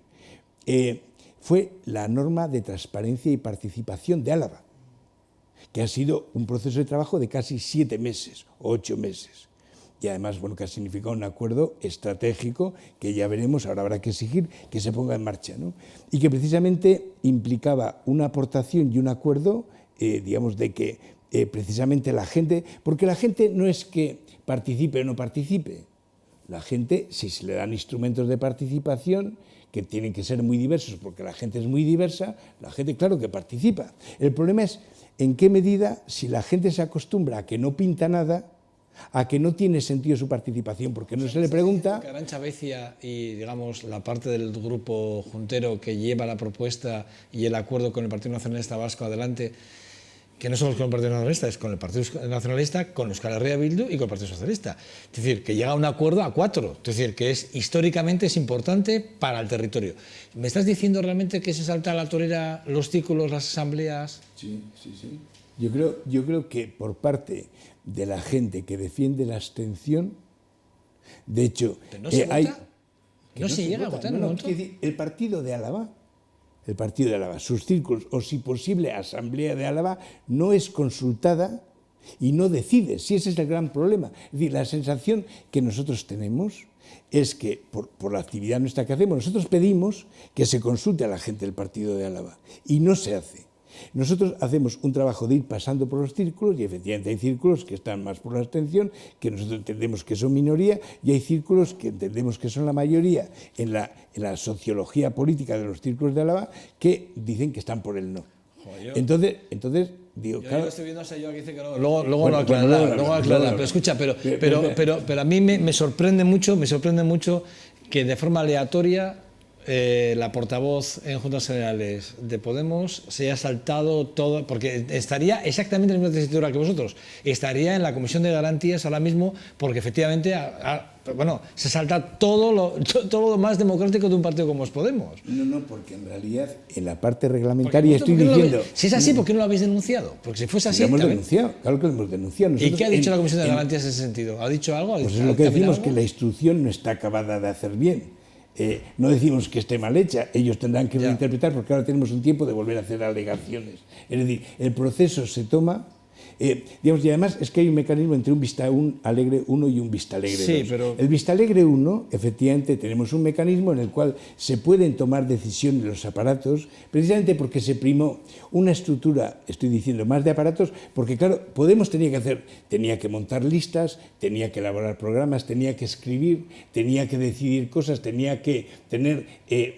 Speaker 2: Fue la norma de transparencia y participación de Álava, que ha sido un proceso de trabajo de casi 7 meses o 8 meses. Y además, bueno, que ha significado un acuerdo estratégico que ya veremos, ahora habrá que exigir que se ponga en marcha, ¿no? Y que precisamente implicaba una aportación y un acuerdo, digamos, de que precisamente la gente, porque la gente no es que participe o no participe, la gente, si se le dan instrumentos de participación, que tienen que ser muy diversos, porque la gente es muy diversa, la gente claro que participa. El problema es en qué medida, si la gente se acostumbra a que no pinta nada, a que no tiene sentido su participación, porque no se le pregunta.
Speaker 1: Arantxa Becia y, digamos, la parte del grupo juntero que lleva la propuesta y el acuerdo con el Partido Nacionalista Vasco adelante, que no solo con el Partido Nacionalista, es con el Partido Nacionalista, con Euskal Herria Bildu y con el Partido Socialista. Es decir, que llega a un acuerdo a 4, es decir, que históricamente es importante para el territorio. ¿Me estás diciendo realmente que se salta a la torera los círculos, las asambleas?
Speaker 2: Sí. Yo creo que por parte de la gente que defiende la abstención, de hecho,
Speaker 1: ¿no se vota? ¿No se llega a votar en un momento?
Speaker 2: El partido de Álava, sus círculos, o si posible Asamblea de Álava, no es consultada y no decide, si ese es el gran problema. Es decir, la sensación que nosotros tenemos es que, por la actividad nuestra que hacemos, nosotros pedimos que se consulte a la gente del partido de Álava y no se hace. Nosotros hacemos un trabajo de ir pasando por los círculos, y efectivamente hay círculos que están más por la abstención, que nosotros entendemos que son minoría, y hay círculos que entendemos que son la mayoría en la sociología política de los círculos de Álava, que dicen que están por el no. Entonces digo,
Speaker 1: claro. Yo estoy viendo a Sayoa que dice que no. Luego lo aclarará. Pero escucha, pero a mí me sorprende mucho que de forma aleatoria la portavoz en Juntas Generales de Podemos se haya saltado todo, porque estaría exactamente en la misma tesitura que vosotros, estaría en la Comisión de Garantías ahora mismo, porque efectivamente se salta todo lo más democrático de un partido como es Podemos.
Speaker 2: No, porque en realidad en la parte reglamentaria estoy diciendo...
Speaker 1: Si es así, ¿por qué no lo habéis denunciado? Porque si fuese así...
Speaker 2: Lo hemos denunciado, claro que lo hemos denunciado.
Speaker 1: Nosotros, ¿y qué ha dicho la Comisión de Garantías en ese sentido? ¿Ha dicho algo?
Speaker 2: Pues es lo que decimos, que la instrucción no está acabada de hacer bien. No decimos que esté mal hecha, ellos tendrán que reinterpretar, porque ahora tenemos un tiempo de volver a hacer alegaciones. Es decir, el proceso se toma Digamos, y además es que hay un mecanismo entre un Vista Alegre 1 y un Vista Alegre 2.
Speaker 1: Sí, pero...
Speaker 2: El Vista Alegre 1, efectivamente, tenemos un mecanismo en el cual se pueden tomar decisiones los aparatos, precisamente porque se primó una estructura, estoy diciendo, más de aparatos, porque claro, Podemos tenía que montar listas, tenía que elaborar programas, tenía que escribir, tenía que decidir cosas, tenía que tener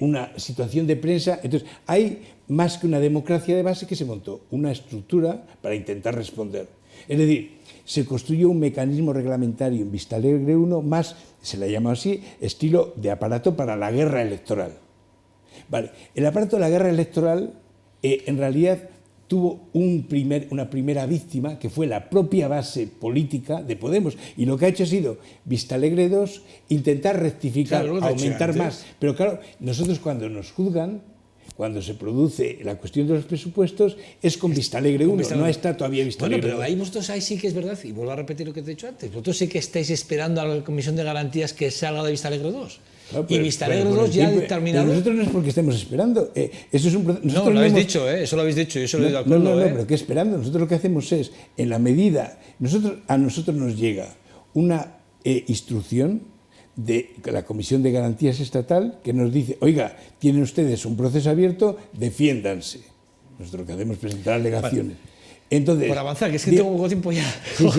Speaker 2: una situación de prensa. Entonces, hay más que una democracia de base que se montó una estructura para intentar responder. Es decir, se construyó un mecanismo reglamentario en Vista Alegre 1 más, se le llama así, estilo de aparato para la guerra electoral. Vale. El aparato de la guerra electoral en realidad tuvo una primera víctima que fue la propia base política de Podemos, y lo que ha hecho ha sido Vista Alegre 2 intentar rectificar, claro, aumentar más. Pero claro, nosotros cuando nos juzgan, cuando se produce la cuestión de los presupuestos, es con Vista Alegre 1, no está todavía Vista Alegre 2.
Speaker 1: Pero ahí vosotros, ahí sí que es verdad, y vuelvo a repetir lo que te he dicho antes, vosotros sí que estáis esperando a la Comisión de Garantías que salga de Vista Alegre 2. Claro, y Vista Alegre 2 ya ha determinado...
Speaker 2: Pero nosotros no es porque estemos esperando. Eso es un proceso.
Speaker 1: No, lo habéis dicho, eso lo habéis dicho, yo eso lo he ido de acuerdo.
Speaker 2: No, pero ¿qué esperando? Nosotros lo que hacemos es, en la medida... A nosotros nos llega una instrucción de la Comisión de Garantías Estatal que nos dice, oiga, tienen ustedes un proceso abierto, defiéndanse. Nosotros lo que hacemos es presentar alegaciones. Vale. Entonces,
Speaker 1: por avanzar, que es que tengo poco tiempo ya.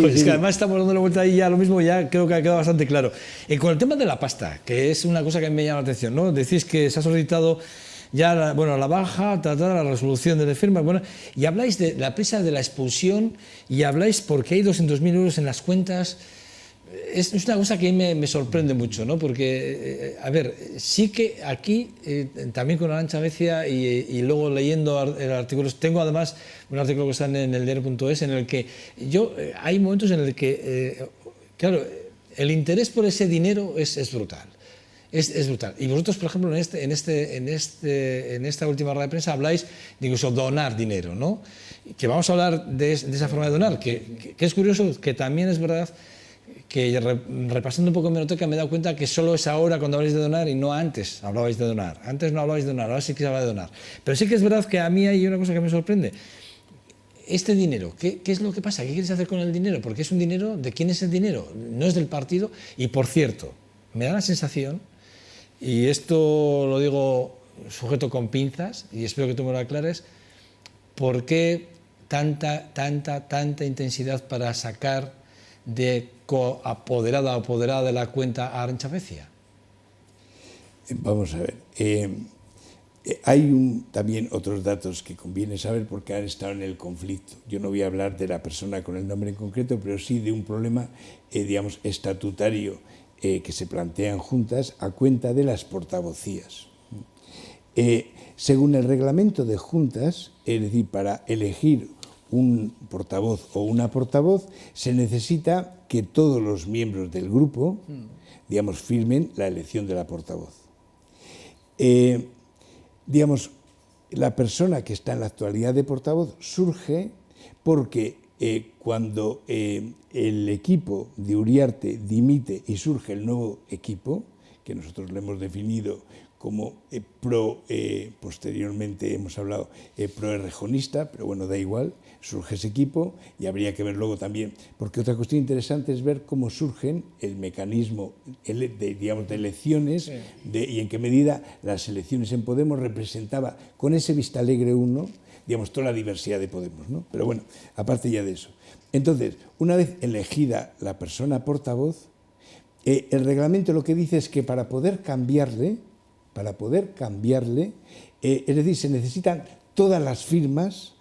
Speaker 1: Es que además estamos dando la vuelta ahí ya lo mismo, ya creo que ha quedado bastante claro. Con el tema de la pasta, que es una cosa que me llama la atención, ¿no? Decís que se ha solicitado ya la baja, la resolución de firmas, bueno, y habláis de la prisa de la expulsión y habláis porque hay 200.000 euros en las cuentas. Es una cosa que me sorprende mucho, ¿no? Porque, a ver, sí que aquí, también con Arantxa Becia y luego leyendo el artículo, tengo además un artículo que está en el diario.es en el que hay momentos en el que, claro, el interés por ese dinero es brutal. Es brutal. Y vosotros, por ejemplo, en esta última rueda de prensa habláis de incluso donar dinero, ¿no? Que vamos a hablar de esa forma de donar, que es curioso, que también es verdad que repasando un poco mi hemeroteca me he dado cuenta que solo es ahora cuando habláis de donar y no antes hablabais de donar. Antes no hablabais de donar, ahora sí que se habla de donar. Pero sí que es verdad que a mí hay una cosa que me sorprende. Este dinero, ¿qué es lo que pasa? ¿Qué quieres hacer con el dinero? Porque es un dinero, ¿de quién es el dinero? No es del partido. Y por cierto, me da la sensación, y esto lo digo sujeto con pinzas, y espero que tú me lo aclares, ¿por qué tanta intensidad para sacar de apoderada de la cuenta a Arantxa Becia?
Speaker 2: Vamos a ver. Hay también otros datos que conviene saber porque han estado en el conflicto. Yo no voy a hablar de la persona con el nombre en concreto, pero sí de un problema, digamos, estatutario que se plantean juntas a cuenta de las portavocías. Según el reglamento de juntas, es decir, para elegir un portavoz o una portavoz, se necesita que todos los miembros del grupo, digamos, firmen la elección de la portavoz. Digamos, la persona que está en la actualidad de portavoz surge porque cuando el equipo de Uriarte dimite y surge el nuevo equipo, que nosotros le hemos definido como posteriormente hemos hablado pro-errejonista, pero bueno, da igual, surge ese equipo y habría que ver luego también, porque otra cuestión interesante es ver cómo surgen el mecanismo de elecciones, sí, y en qué medida las elecciones en Podemos representaba con ese Vista Alegre 1, digamos, toda la diversidad de Podemos, ¿no? Pero bueno, aparte ya de eso. Entonces, una vez elegida la persona portavoz, el reglamento lo que dice es que para poder cambiarle, es decir, se necesitan todas las firmas,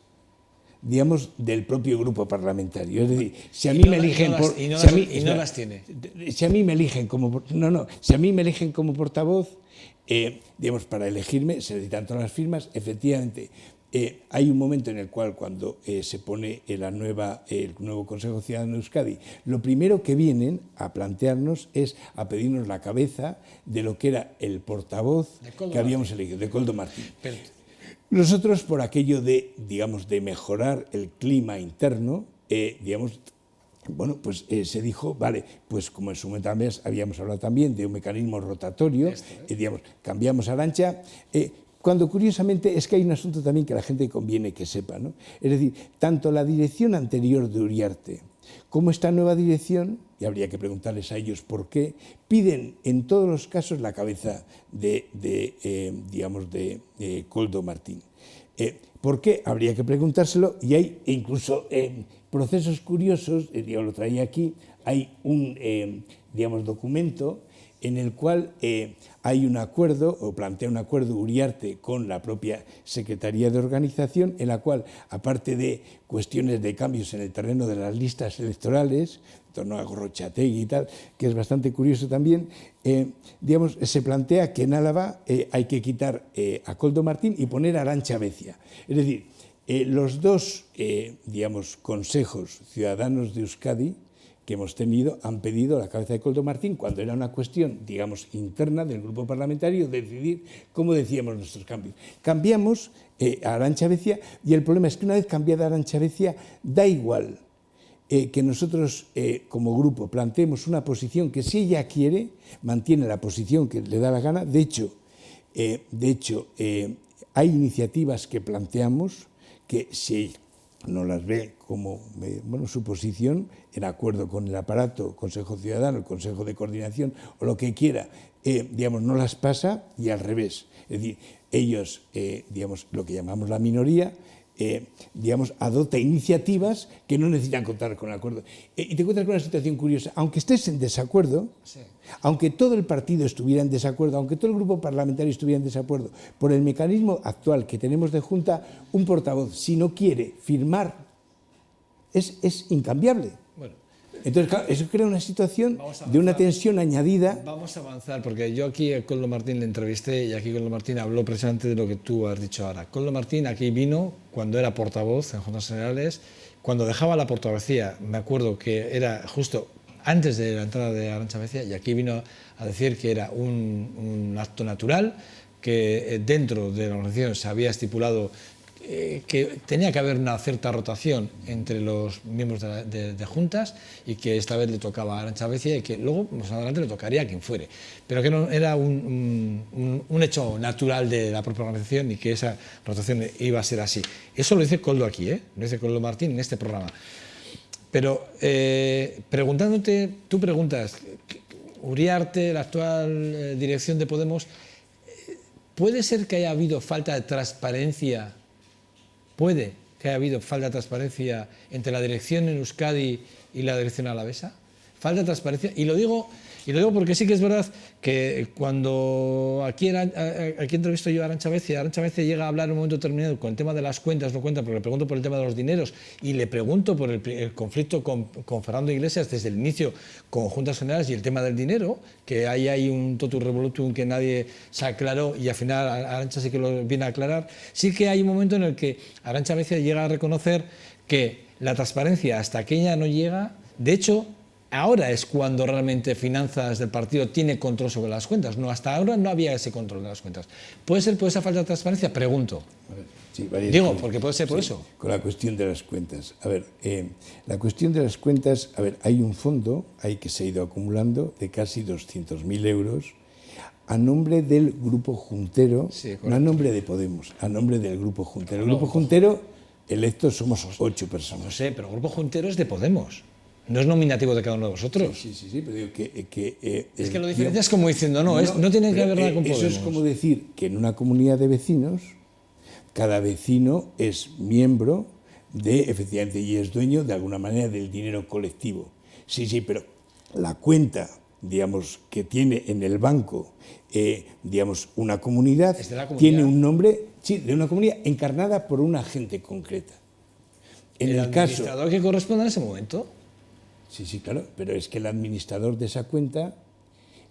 Speaker 2: digamos, del propio grupo parlamentario. Es decir, si a mí me eligen por...
Speaker 1: no las tiene.
Speaker 2: Si a mí me eligen como... si a mí me eligen como portavoz, digamos, para elegirme se necesitan todas las firmas, efectivamente. Hay un momento en el cual cuando se pone el nuevo Consejo Ciudadano de Euskadi, lo primero que vienen a plantearnos es a pedirnos la cabeza de lo que era el portavoz que habíamos elegido, de Koldo Martín. Pero nosotros, por aquello de, digamos, de mejorar el clima interno, digamos, bueno, pues se dijo, vale, pues como en su momento habíamos hablado también de un mecanismo rotatorio, digamos, cambiamos a Arantxa. cuando curiosamente es que hay un asunto también que a la gente conviene que sepa, ¿no? Es decir, tanto la dirección anterior de Uriarte como esta nueva dirección, y habría que preguntarles a ellos por qué, piden en todos los casos la cabeza de Koldo Martín. ¿Por qué? Habría que preguntárselo, y hay incluso procesos curiosos, yo lo traía aquí, hay un documento en el cual hay un acuerdo, o plantea un acuerdo Uriarte con la propia Secretaría de Organización, en la cual, aparte de cuestiones de cambios en el terreno de las listas electorales, en torno a Gorrotxategi y tal, que es bastante curioso también, se plantea que en Álava hay que quitar a Koldo Martín y poner a Arantxa Becia. Es decir, los dos, consejos ciudadanos de Euskadi que hemos tenido han pedido la cabeza de Koldo Martín cuando era una cuestión, interna del grupo parlamentario, decidir cómo decíamos nuestros cambios. Cambiamos a Arantxa Becia y el problema es que una vez cambiada Arantxa Becia, da igual que nosotros como grupo planteemos una posición que si ella quiere, mantiene la posición que le da la gana. De hecho, hay iniciativas que planteamos que si no las ve como su posición, en acuerdo con el aparato, Consejo Ciudadano, el Consejo de Coordinación o lo que quiera, no las pasa, y al revés. Es decir, ellos, lo que llamamos la minoría, adopta iniciativas que no necesitan contar con el acuerdo. Y te encuentras con una situación curiosa. Aunque estés en desacuerdo, sí, aunque todo el partido estuviera en desacuerdo, aunque todo el grupo parlamentario estuviera en desacuerdo, por el mecanismo actual que tenemos de Junta, un portavoz, si no quiere firmar, es incambiable. Bueno, entonces, claro, eso crea una situación de una tensión añadida.
Speaker 1: Vamos a avanzar, porque yo aquí a Koldo Martín le entrevisté y aquí Koldo Martín habló precisamente de lo que tú has dicho ahora. Koldo Martín aquí vino cuando era portavoz en Juntas Generales, cuando dejaba la portavocía, me acuerdo que era justo antes de la entrada de Arantxa Becia, y aquí vino a decir que era un acto natural, que dentro de la organización se había estipulado que tenía que haber una cierta rotación entre los miembros de juntas, y que esta vez le tocaba a Arantxa Becia y que luego más adelante le tocaría a quien fuere, pero que no era un hecho natural de la propia organización y que esa rotación iba a ser así. Eso lo dice Koldo aquí, lo dice Koldo Martín en este programa. Pero preguntándote, tú preguntas, Uriarte, la actual dirección de Podemos, ¿puede ser que haya habido falta de transparencia? ¿Puede que haya habido falta de transparencia entre la dirección en Euskadi y la dirección alavesa? Falta de transparencia, y lo digo porque sí que es verdad que cuando aquí entrevisto yo a Arantxa Becia llega a hablar en un momento determinado con el tema de las cuentas, no cuenta, porque le pregunto por el tema de los dineros y le pregunto por el conflicto con Fernando Iglesias desde el inicio con Juntas Generales y el tema del dinero, que ahí hay un totum revolutum que nadie se aclaró y al final Arantxa sí que lo viene a aclarar. Sí que hay un momento en el que Arantxa Becia llega a reconocer que la transparencia hasta que ella no llega, de hecho, ahora es cuando realmente Finanzas del partido tiene control sobre las cuentas. No, hasta ahora no había ese control de las cuentas. ¿Puede ser por esa falta de transparencia? Pregunto.
Speaker 2: Sí,
Speaker 1: digo, porque puede ser por eso.
Speaker 2: Con la cuestión de las cuentas. La cuestión de las cuentas, hay un fondo ahí que se ha ido acumulando de casi 200.000 euros a nombre del Grupo Juntero, sí, no a nombre de Podemos, a nombre del Grupo Juntero. El Grupo Juntero, electos somos 8 personas.
Speaker 1: No sé, pero el Grupo Juntero es de Podemos. No es nominativo de cada uno de vosotros.
Speaker 2: Sí, pero digo
Speaker 1: es que lo diferencias como diciendo, no tiene que ver nada con Podemos.
Speaker 2: Eso es como decir que en una comunidad de vecinos, cada vecino es miembro efectivamente, y es dueño de alguna manera del dinero colectivo. Sí, pero la cuenta, que tiene en el banco, una comunidad, tiene un nombre, sí, de una comunidad encarnada por una gente concreta.
Speaker 1: En el administrador que corresponde en ese momento.
Speaker 2: Sí, claro, pero es que el administrador de esa cuenta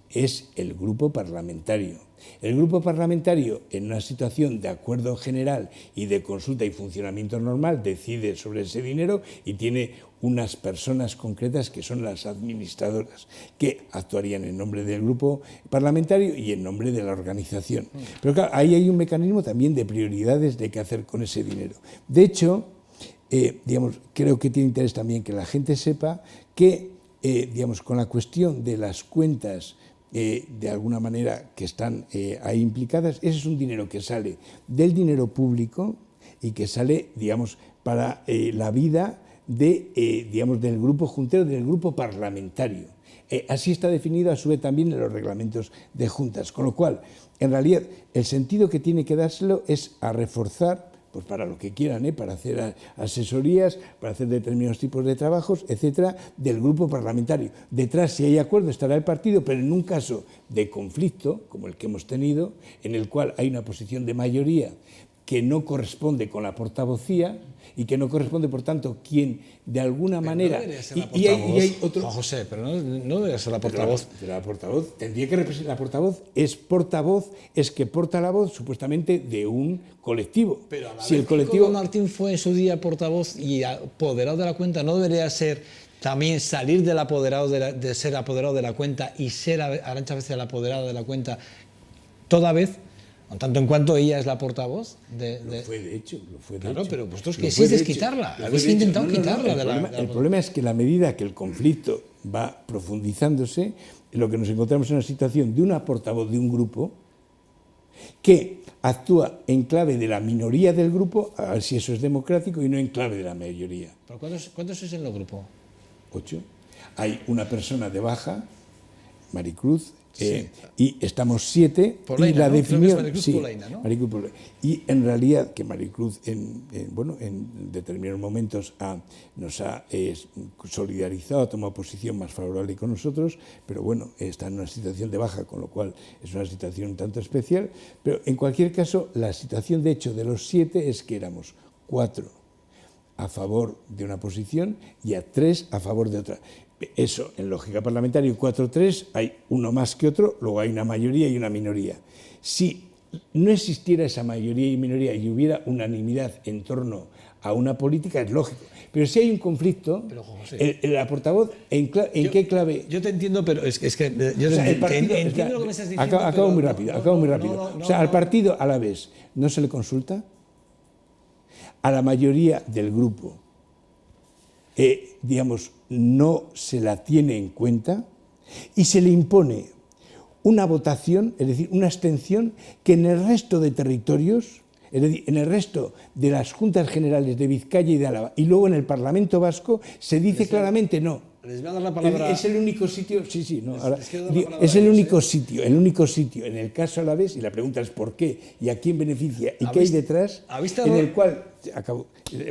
Speaker 2: es el grupo parlamentario. El grupo parlamentario, en una situación de acuerdo general y de consulta y funcionamiento normal, decide sobre ese dinero y tiene unas personas concretas que son las administradoras, que actuarían en nombre del grupo parlamentario y en nombre de la organización. Pero claro, ahí hay un mecanismo también de prioridades de qué hacer con ese dinero. De hecho, creo que tiene interés también que la gente sepa que, con la cuestión de las cuentas de alguna manera, que están ahí implicadas. Ese es un dinero que sale del dinero público y que sale, digamos, para la vida digamos, del grupo juntero, del grupo parlamentario. Así está definido a su vez también en los reglamentos de juntas, con lo cual, en realidad, el sentido que tiene que dárselo es a reforzar, pues para lo que quieran, para hacer asesorías, para hacer determinados tipos de trabajos, etcétera, del grupo parlamentario. Detrás, si hay acuerdo, estará el partido, pero en un caso de conflicto, como el que hemos tenido, en el cual hay una posición de mayoría que no corresponde con la portavocía y que no corresponde, por tanto, quien de alguna manera...
Speaker 1: Y hay otro... Juan José, pero no debería ser la portavoz.
Speaker 2: Pero la portavoz tendría que representar. La portavoz, es que porta la voz, supuestamente, de un colectivo.
Speaker 1: Pero a la
Speaker 2: si
Speaker 1: vez
Speaker 2: el colectivo...
Speaker 1: que Martín fue en su día portavoz y apoderado de la cuenta, ¿no debería ser también salir del apoderado de ser apoderado de la cuenta y ser Arantxa Veces el apoderado de la cuenta toda vez? En tanto en cuanto ella es la portavoz
Speaker 2: Lo fue de hecho.
Speaker 1: Claro, pero vosotros que quisierais quitarla. Habéis intentado quitarla.
Speaker 2: El problema es que a medida que el conflicto va profundizándose, lo que nos encontramos en una situación de una portavoz de un grupo que actúa en clave de la minoría del grupo, a ver si eso es democrático, y no en clave de la mayoría.
Speaker 1: ¿Pero cuántos sois en el grupo?
Speaker 2: 8. Hay una persona de baja, Maricruz,
Speaker 1: sí.
Speaker 2: Y estamos 7,
Speaker 1: Polaina,
Speaker 2: y la
Speaker 1: ¿no?
Speaker 2: definió
Speaker 1: Maricruz Polaina, ¿no?
Speaker 2: Maricruz Polaina. Y en realidad que Maricruz en determinados momentos nos ha solidarizado, ha tomado posición más favorable con nosotros, pero bueno, está en una situación de baja, con lo cual es una situación un tanto especial, pero en cualquier caso la situación de hecho de los 7 es que éramos 4 a favor de una posición y a 3 a favor de otra. Eso, en lógica parlamentaria, 4-3, hay uno más que otro, luego hay una mayoría y una minoría. Si no existiera esa mayoría y minoría y hubiera unanimidad en torno a una política, es lógico. Pero si hay un conflicto, la portavoz, ¿en qué clave?
Speaker 1: Yo te entiendo, pero es que yo entiendo lo que me estás diciendo.
Speaker 2: Acabo muy rápido. O sea, al partido a la vez no se le consulta, a la mayoría del grupo, digamos, no se la tiene en cuenta y se le impone una votación, es decir, una abstención que en el resto de territorios, es decir, en el resto de las Juntas Generales de Vizcaya y de Álava y luego en el Parlamento Vasco se dice claramente no.
Speaker 1: Les voy a dar la palabra.
Speaker 2: Es el único sitio, es el único sitio en el caso alavés, y la pregunta es por qué y a quién beneficia y qué hay detrás, en el cual,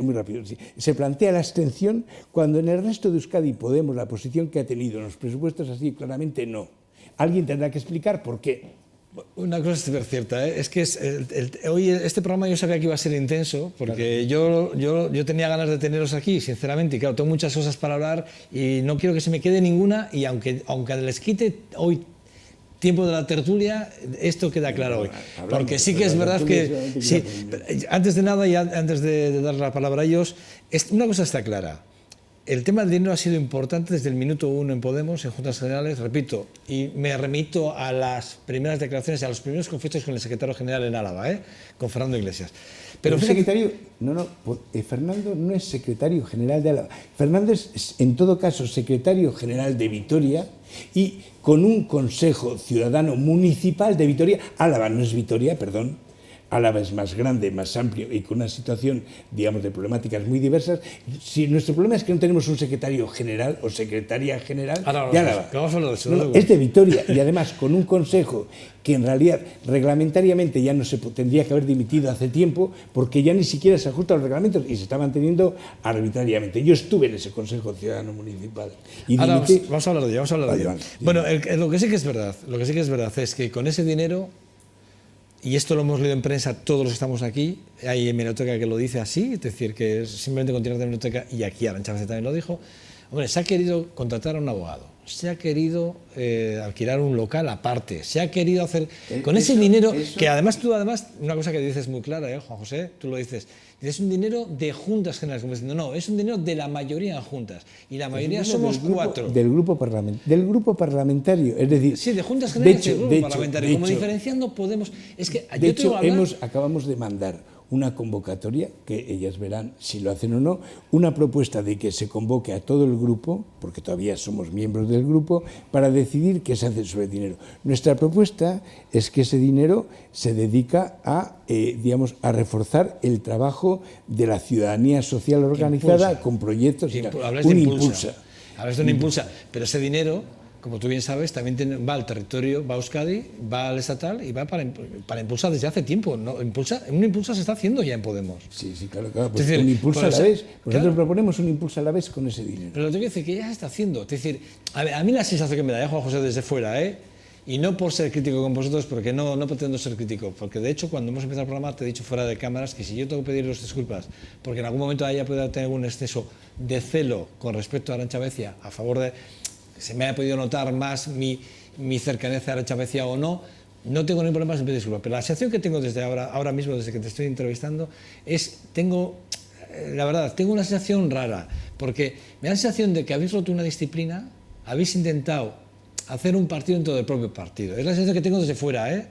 Speaker 2: muy rápido, se plantea la abstención cuando en el resto de Euskadi Podemos, la posición que ha tenido en los presupuestos así claramente no. Alguien tendrá que explicar por qué.
Speaker 1: Una cosa es cierta, es que hoy este programa yo sabía que iba a ser intenso, porque yo tenía ganas de teneros aquí, sinceramente, y claro, tengo muchas cosas para hablar y no quiero que se me quede ninguna, y aunque les quite hoy tiempo de la tertulia, esto queda claro hoy. Porque sí que es verdad que, sí, antes de nada y antes de dar la palabra a ellos, una cosa está clara. El tema del dinero ha sido importante desde el minuto 1 en Podemos, en Juntas Generales, repito, y me remito a las primeras declaraciones, a los primeros conflictos con el secretario general en Álava, con Fernando Iglesias. Pero
Speaker 2: Fernando no es secretario general de Álava. Fernando es, en todo caso, secretario general de Vitoria y con un consejo ciudadano municipal de Vitoria. Álava no es Vitoria, perdón. Álava es más grande, más amplio y con una situación, digamos, de problemáticas muy diversas. Si nuestro problema es que no tenemos un secretario general o secretaria general de Álava. Es de Vitoria y además con un consejo que en realidad reglamentariamente ya no se tendría que haber dimitido hace tiempo porque ya ni siquiera se ajusta a los reglamentos y se está manteniendo arbitrariamente. Yo estuve en ese consejo ciudadano municipal. Y
Speaker 1: vamos a hablar de ello. Bueno, lo que sí que es verdad es que con ese dinero, y esto lo hemos leído en prensa todos los que estamos aquí, hay hemeroteca que lo dice así, es decir, que es simplemente continuar de hemeroteca, y aquí Arantxa Veces también lo dijo. Hombre, se ha querido contratar a un abogado, se ha querido alquilar un local aparte, se ha querido hacer con ese dinero, que además una cosa que dices muy clara, Juan José, tú lo dices, es un dinero de juntas generales, como diciendo, no, es un dinero de la mayoría en juntas, y la mayoría somos 4.
Speaker 2: Del grupo parlamentario, es decir...
Speaker 1: Sí, de juntas generales del grupo parlamentario, como diferenciando Podemos... Es que
Speaker 2: acabamos de mandar una convocatoria, que ellas verán si lo hacen o no, una propuesta de que se convoque a todo el grupo, porque todavía somos miembros del grupo, para decidir qué se hace sobre el dinero. Nuestra propuesta es que ese dinero se dedica a, a reforzar el trabajo de la ciudadanía social organizada con proyectos.
Speaker 1: Hablas de impulsa. Hablas de un impulsa, pero ese dinero, como tú bien sabes, también va al territorio, va a Euskadi, va al estatal y va para impulsar desde hace tiempo. ¿No? Un impulsa se está haciendo ya en Podemos.
Speaker 2: Sí, claro. Pues es decir, un impulsa a la vez. Nosotros proponemos un impulsa a la vez con ese dinero.
Speaker 1: Pero lo tengo que decir que ya se está haciendo. Es decir, a mí la sensación que me da, Juan José, desde fuera, y no por ser crítico con vosotros, porque no pretendo ser crítico, porque de hecho cuando hemos empezado el programa te he dicho fuera de cámaras que si yo tengo que pedirles disculpas, porque en algún momento haya podido tener un exceso de celo con respecto a Arantxa Becia, a favor de... se me haya podido notar más mi cercanía a Arantxa Becia o no tengo ningún problema en pedir disculpas, pero la sensación que tengo desde ahora mismo, desde que te estoy entrevistando, la verdad, tengo una sensación rara, porque me da la sensación de que habéis roto una disciplina, habéis intentado hacer un partido dentro del propio partido. Es la sensación que tengo desde fuera,
Speaker 2: A ver,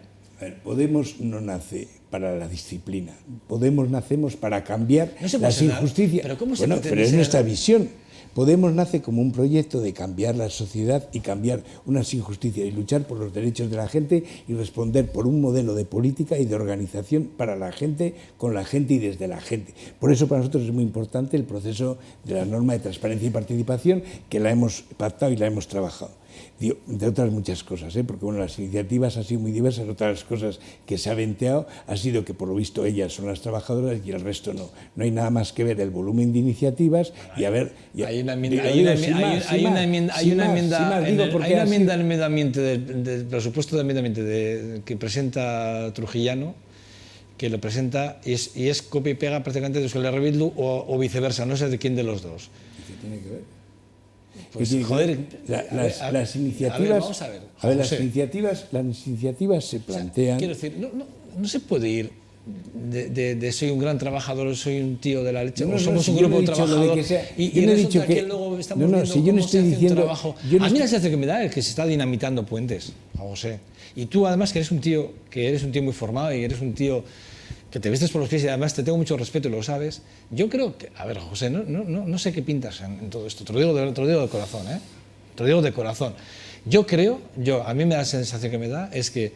Speaker 2: Podemos no nace para la disciplina. Podemos nacemos para cambiar las injusticias. Pero es nuestra visión. Podemos nace como un proyecto de cambiar la sociedad y cambiar unas injusticias y luchar por los derechos de la gente y responder por un modelo de política y de organización para la gente, con la gente y desde la gente. Por eso para nosotros es muy importante el proceso de la norma de transparencia y participación, que la hemos pactado y la hemos trabajado. Entre otras muchas cosas, porque las iniciativas han sido muy diversas. Otras cosas que se ha venteado ha sido que por lo visto ellas son las trabajadoras y el resto no. No hay nada más que ver el volumen de iniciativas y a ver...
Speaker 1: Hay una enmienda del medio ambiente, del presupuesto del medio ambiente que presenta Trujillano, que lo presenta y es copia y pega prácticamente de Euskal Herria Bildu o viceversa, no sé de quién de los dos.
Speaker 2: ¿Qué tiene que ver?
Speaker 1: Pues, joder,
Speaker 2: las iniciativas,
Speaker 1: vamos a ver,
Speaker 2: las iniciativas se plantean.
Speaker 1: Quiero decir, no se puede ir de soy un gran trabajador, soy un tío de la leche, o somos un grupo trabajador y resulta que luego estamos viendo cómo se hace un trabajo. A mí la sensación que me da es que se está dinamitando puentes, José. Y tú además que eres un tío muy formado y eres un tío que te vistes por los pies y además te tengo mucho respeto y lo sabes. Yo creo que, a ver, José, no sé qué pintas en todo esto, te lo digo de corazón, te lo digo de corazón. A mí me da la sensación que me da es que,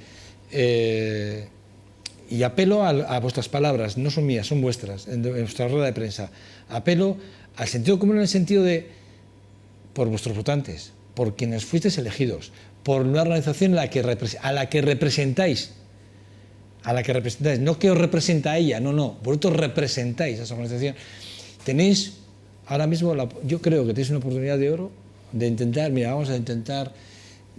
Speaker 1: y apelo a vuestras palabras, no son mías, son vuestras, en vuestra rueda de prensa, apelo al sentido común en el sentido de, por vuestros votantes, por quienes fuisteis elegidos, por una organización a la que representáis, no que os representa a ella, vosotros representáis a esa organización. Tenéis ahora mismo, yo creo que tenéis una oportunidad de oro de intentar, vamos a intentar,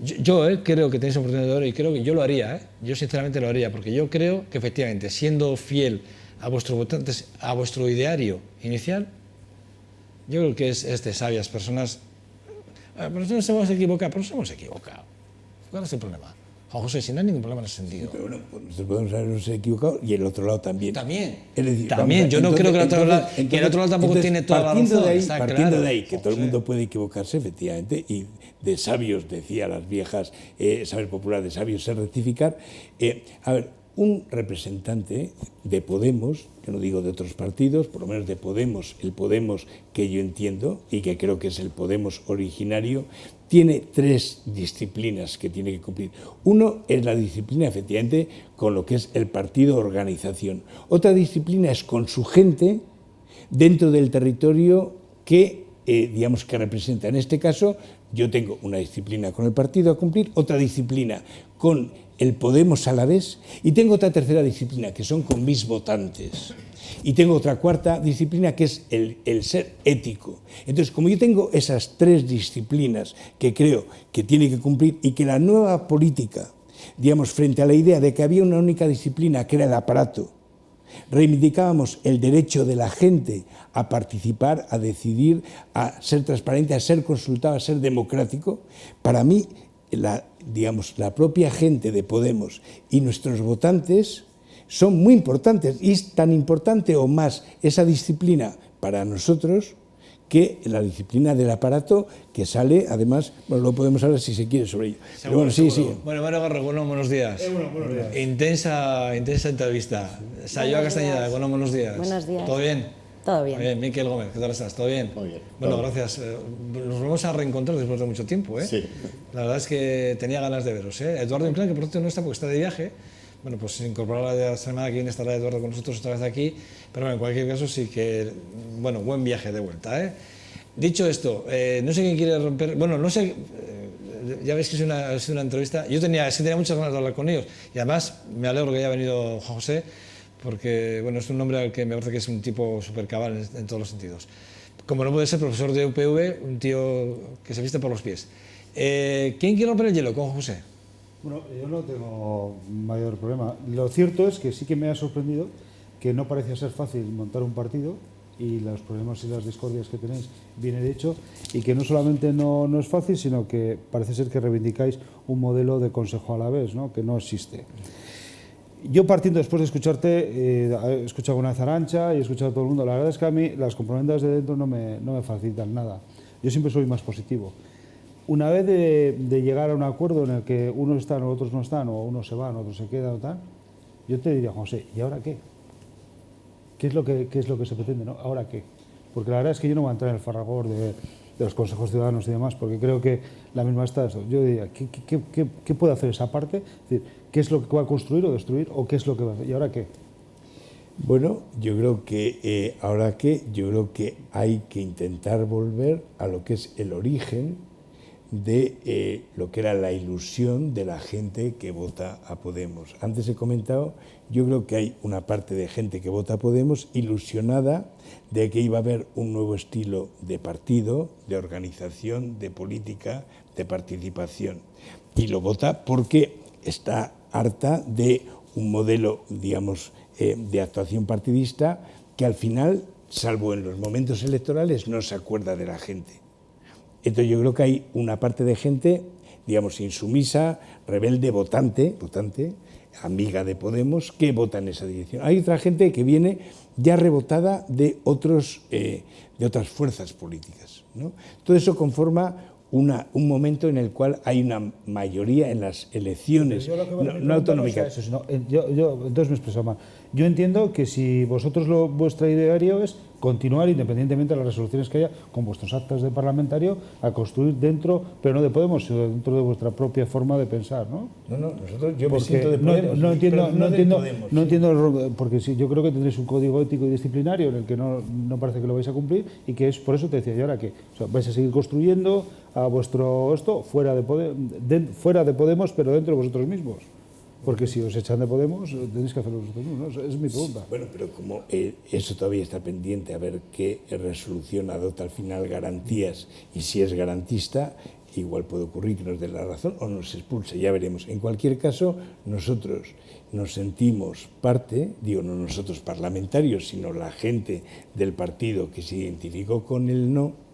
Speaker 1: yo creo que tenéis una oportunidad de oro y creo que yo lo haría, yo sinceramente lo haría, porque yo creo que efectivamente, siendo fiel a vuestros votantes, a vuestro ideario inicial, yo creo que es de sabias personas. Pero nos hemos equivocado, ¿Cuál es el problema? Juan José, si no hay ningún problema en ese sentido.
Speaker 2: Pero bueno, pues nosotros podemos habernos equivocado y el otro lado también.
Speaker 1: Es decir, yo no creo que el otro lado tampoco tiene toda la razón.
Speaker 2: Partiendo de ahí, que todo el mundo puede equivocarse, efectivamente, y de sabios, decía las viejas, saber popular, de sabios es rectificar. A ver, un representante de Podemos, yo no digo de otros partidos, por lo menos de Podemos, el Podemos que yo entiendo y que creo que es el Podemos originario, tiene tres disciplinas que tiene que cumplir. Uno es la disciplina, efectivamente, con lo que es el partido organización. Otra disciplina es con su gente dentro del territorio que representa. En este caso, yo tengo una disciplina con el partido a cumplir, otra disciplina con el Podemos Alavés y tengo otra tercera disciplina que son con mis votantes. Y tengo otra cuarta disciplina que es el ser ético. Entonces, como yo tengo esas tres disciplinas que creo que tiene que cumplir y que la nueva política, frente a la idea de que había una única disciplina que era el aparato, reivindicábamos el derecho de la gente a participar, a decidir, a ser transparente, a ser consultado, a ser democrático. Para mí, la propia gente de Podemos y nuestros votantes son muy importantes, y es tan importante o más esa disciplina para nosotros que la disciplina del aparato que sale, además, bueno, lo podemos hablar si se quiere sobre ello. Pero bueno, sí.
Speaker 1: Bueno, Mario Garro, buenos días.
Speaker 3: Buenos días.
Speaker 1: Intensa entrevista. Sayoa Castañeda, buenos días.
Speaker 4: Buenos días.
Speaker 1: ¿Todo bien?
Speaker 4: Todo bien.
Speaker 1: Bien, Miquel Gómez, ¿qué tal estás? ¿Todo bien?
Speaker 3: Muy bien.
Speaker 1: Bueno,
Speaker 3: Todo
Speaker 1: gracias. Nos vamos a reencontrar después de mucho tiempo, ¿eh?
Speaker 3: Sí.
Speaker 1: La verdad es que tenía ganas de veros, ¿eh? Eduardo Inclán, que por cierto no está porque está de viaje. Bueno, pues se incorporará la semana que viene, estará Eduardo con nosotros otra vez aquí. Pero bueno, en cualquier caso sí que, bueno, buen viaje de vuelta, ¿eh? Dicho esto, no sé quién quiere romper... Bueno, no sé... ya veis que es una entrevista. Yo tenía muchas ganas de hablar con ellos. Y además me alegro que haya venido Juan José, porque bueno, es un hombre al que me parece que es un tipo súper cabal en todos los sentidos. Como no puede ser profesor de UPV, un tío que se viste por los pies. ¿Quién quiere romper el hielo con Juan José?
Speaker 5: Bueno, yo no tengo mayor problema. Lo cierto es que sí que me ha sorprendido que no parecía ser fácil montar un partido y los problemas y las discordias que tenéis viene de hecho, y que no solamente no es fácil, sino que parece ser que reivindicáis un modelo de consejo alavés, ¿no? Que no existe. Yo, partiendo después de escucharte, he escuchado una vez a Arantxa y he escuchado a todo el mundo. La verdad es que a mí las componendas de dentro no me facilitan nada. Yo siempre soy más positivo. Una vez de llegar a un acuerdo en el que unos están o otros no están, o unos se van, otros se quedan o tal, yo te diría, José, ¿y ahora qué? ¿Qué es lo que se pretende, ¿no? ¿Ahora qué? Porque la verdad es que yo no voy a entrar en el farragor de los consejos ciudadanos y demás, porque creo que la misma está esto. Yo diría, ¿qué puede hacer esa parte? Es decir, ¿qué es lo que va a construir o destruir? ¿O qué es lo que va a hacer? ¿Y ahora qué?
Speaker 2: Bueno, yo creo que yo creo que hay que intentar volver a lo que es el origen de lo que era la ilusión de la gente que vota a Podemos. Antes he comentado, yo creo que hay una parte de gente que vota a Podemos ilusionada de que iba a haber un nuevo estilo de partido, de organización, de política, de participación. Y lo vota porque está harta de un modelo, digamos, de actuación partidista que al final, salvo en los momentos electorales, no se acuerda de la gente. Entonces yo creo que hay una parte de gente, digamos, insumisa, rebelde, votante, amiga de Podemos, que vota en esa dirección. Hay otra gente que viene ya rebotada de otras fuerzas políticas, ¿no? Todo eso conforma un momento en el cual hay una mayoría en las elecciones, no autonómicas.
Speaker 5: Entonces me expreso mal. Yo entiendo que si vosotros vuestro ideario es continuar, independientemente de las resoluciones que haya, con vuestros actas de parlamentario, a construir dentro, pero no de Podemos, sino dentro de vuestra propia forma de pensar, ¿no?
Speaker 2: No, yo me siento de Podemos.
Speaker 5: No entiendo, porque sí, yo creo que tendréis un código ético y disciplinario en el que no parece que lo vais a cumplir, y que es, por eso te decía, ¿y ahora qué? O sea, vais a seguir construyendo a vuestro fuera de Podemos, pero dentro de vosotros mismos. Porque si os echan de Podemos, tenéis que hacerlo vosotros mismos, ¿no? Esa es mi pregunta.
Speaker 2: Bueno, pero como eso todavía está pendiente, a ver qué resolución adopta al final garantías, y si es garantista, igual puede ocurrir que nos dé la razón o nos expulse, ya veremos. En cualquier caso, nosotros nos sentimos parte, digo, no nosotros parlamentarios, sino la gente del partido que se identificó con el no,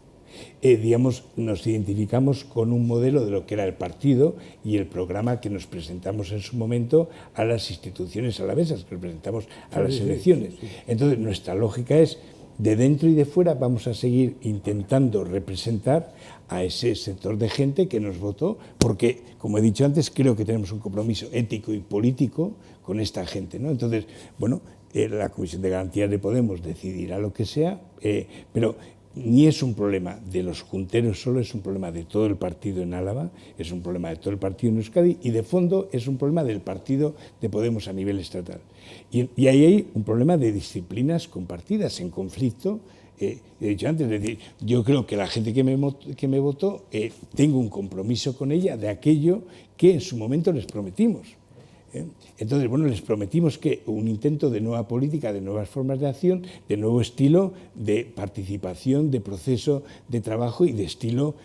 Speaker 2: digamos, nos identificamos con un modelo de lo que era el partido y el programa que nos presentamos en su momento a las instituciones alavesas, que nos presentamos a las elecciones. Entonces, nuestra lógica es, de dentro y de fuera, vamos a seguir intentando representar a ese sector de gente que nos votó, porque, como he dicho antes, creo que tenemos un compromiso ético y político con esta gente, ¿no? Entonces, bueno, la Comisión de Garantías de Podemos decidirá lo que sea, pero ni es un problema de los junteros solo, es un problema de todo el partido en Álava, es un problema de todo el partido en Euskadi, y de fondo es un problema del partido de Podemos a nivel estatal. Y ahí hay un problema de disciplinas compartidas en conflicto. He dicho antes, es decir, yo creo que la gente que me votó, tengo un compromiso con ella de aquello que en su momento les prometimos. Entonces, bueno, les prometimos que un intento de nueva política, de nuevas formas de acción, de nuevo estilo de participación, de proceso de trabajo y de estilo.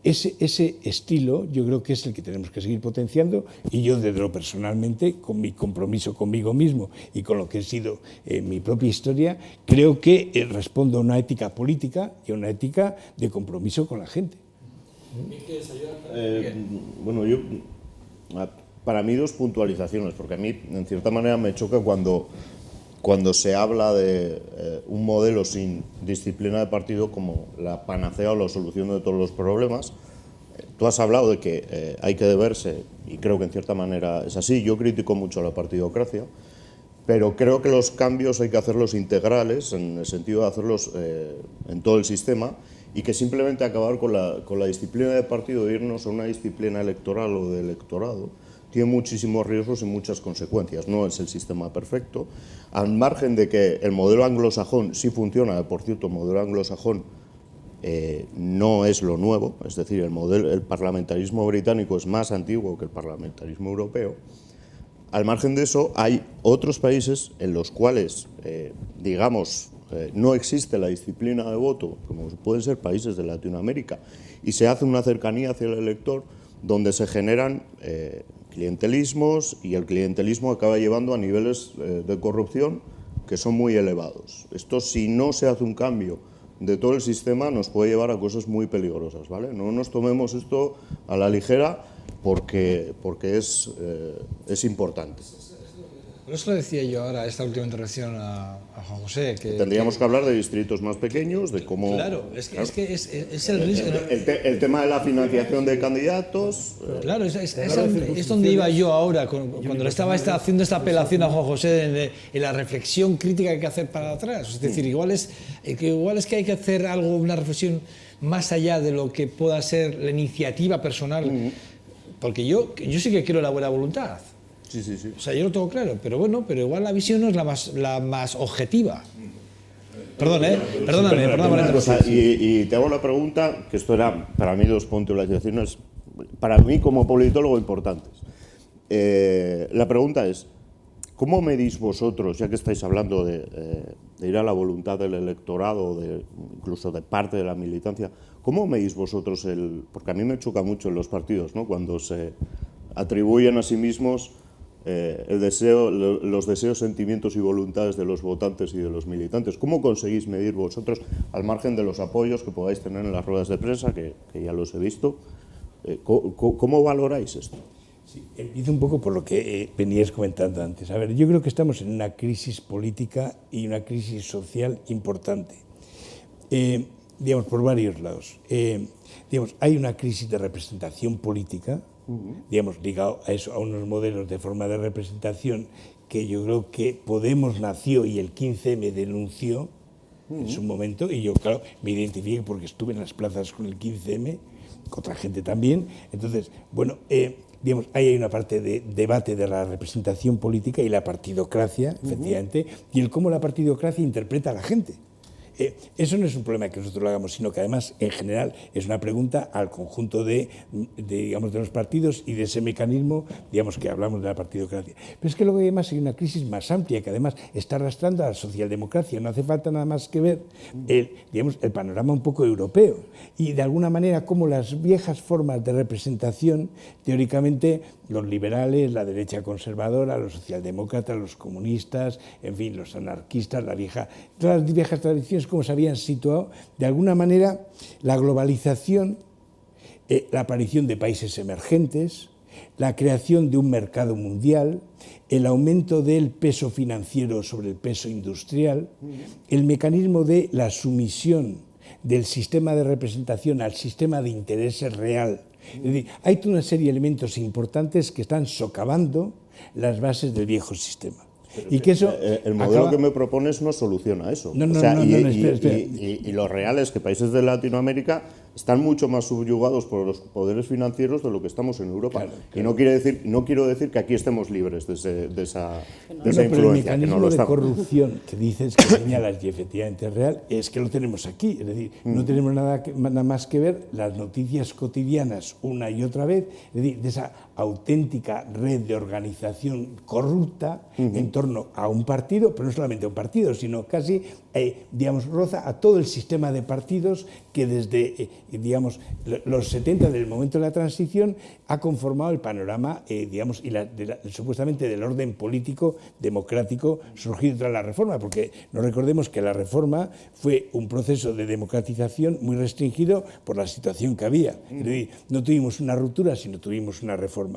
Speaker 2: Ese estilo yo creo que es el que tenemos que seguir potenciando, y yo, desde lo personalmente, con mi compromiso conmigo mismo y con lo que he sido mi propia historia, creo que respondo a una ética política y a una ética de compromiso con la gente.
Speaker 3: Bueno, para mí dos puntualizaciones, porque a mí en cierta manera me choca cuando cuando se habla de un modelo sin disciplina de partido como la panacea o la solución de todos los problemas. Tú has hablado de que hay que deberse, y creo que en cierta manera es así. Yo critico mucho la partidocracia, pero creo que los cambios hay que hacerlos integrales, en el sentido de hacerlos en todo el sistema, y que simplemente acabar con la disciplina de partido e irnos a una disciplina electoral o de electorado tiene muchísimos riesgos y muchas consecuencias. No es el sistema perfecto. Al margen de que el modelo anglosajón sí funciona, por cierto, el modelo anglosajón no es lo nuevo, es decir, el parlamentarismo británico es más antiguo que el parlamentarismo europeo. Al margen de eso, hay otros países en los cuales, no existe la disciplina de voto, como pueden ser países de Latinoamérica, y se hace una cercanía hacia el elector donde se generan clientelismos, y el clientelismo acaba llevando a niveles de corrupción que son muy elevados. Esto, si no se hace un cambio de todo el sistema, nos puede llevar a cosas muy peligrosas, ¿vale? No nos tomemos esto a la ligera porque es importante.
Speaker 1: Por eso le decía yo ahora, esta última intervención a Juan José, que
Speaker 3: tendríamos que hablar de distritos más pequeños, de cómo...
Speaker 1: Claro, es el riesgo.
Speaker 3: El tema de la financiación de candidatos...
Speaker 1: Claro, es donde iba yo ahora, cuando le estaba haciendo esta apelación a Juan José en la reflexión crítica que hay que hacer para atrás. Es decir, igual es que hay que hacer algo, una reflexión más allá de lo que pueda ser la iniciativa personal, porque yo sí que quiero la buena voluntad.
Speaker 3: Sí.
Speaker 1: O sea, yo lo tengo claro, pero igual la visión no es la más objetiva. Perdóname.
Speaker 3: Y te hago la pregunta, que esto era para mí 2 puntualizaciones, para mí como politólogo importantes. La pregunta es, ¿cómo medís vosotros, ya que estáis hablando de ir a la voluntad del electorado, incluso de parte de la militancia, ¿cómo medís vosotros porque a mí me choca mucho en los partidos, ¿no?, cuando se atribuyen a sí mismos los deseos, sentimientos y voluntades de los votantes y de los militantes? ¿Cómo conseguís medir vosotros, al margen de los apoyos que podáis tener en las ruedas de prensa, que ya los he visto, cómo valoráis esto?
Speaker 2: Sí, empiezo un poco por lo que venías comentando antes. A ver, yo creo que estamos en una crisis política y una crisis social importante, por varios lados. Hay una crisis de representación política, ligado a eso, a unos modelos de forma de representación que yo creo que Podemos nació y el 15M denunció en su momento, y yo, claro, me identifiqué porque estuve en las plazas con el 15M, con otra gente también. Entonces, ahí hay una parte de debate de la representación política y la partidocracia, efectivamente, y el cómo la partidocracia interpreta a la gente. Eso no es un problema que nosotros lo hagamos, sino que además, en general, es una pregunta al conjunto de los partidos y de ese mecanismo, que hablamos de la partidocracia. Pero es que luego además hay una crisis más amplia que además está arrastrando a la socialdemocracia. No hace falta nada más que ver el panorama un poco europeo y, de alguna manera, cómo las viejas formas de representación, teóricamente, los liberales, la derecha conservadora, los socialdemócratas, los comunistas, en fin, los anarquistas, todas las viejas tradiciones, cómo se habían situado, de alguna manera, la globalización, la aparición de países emergentes, la creación de un mercado mundial, el aumento del peso financiero sobre el peso industrial, el mecanismo de la sumisión del sistema de representación al sistema de intereses real. Es decir, hay toda una serie de elementos importantes que están socavando las bases del viejo sistema. Y que eso
Speaker 3: el modelo que me propones no soluciona eso. Espera. Y lo real es que países de Latinoamérica están mucho más subyugados por los poderes financieros de lo que estamos en Europa. Claro. Y no quiero decir que aquí estemos libres de esa influencia.
Speaker 2: Pero el mecanismo de corrupción que dices, que señalas, y efectivamente es real, es que lo tenemos aquí. Es decir, no tenemos nada más que ver las noticias cotidianas una y otra vez, es decir, de esa auténtica red de organización corrupta en torno a un partido, pero no solamente a un partido, sino casi, roza a todo el sistema de partidos que desde, los 70, del momento de la transición, ha conformado el panorama, supuestamente del orden político democrático surgido tras la reforma, porque no recordemos que la reforma fue un proceso de democratización muy restringido por la situación que había. Es decir, no tuvimos una ruptura, sino tuvimos una reforma.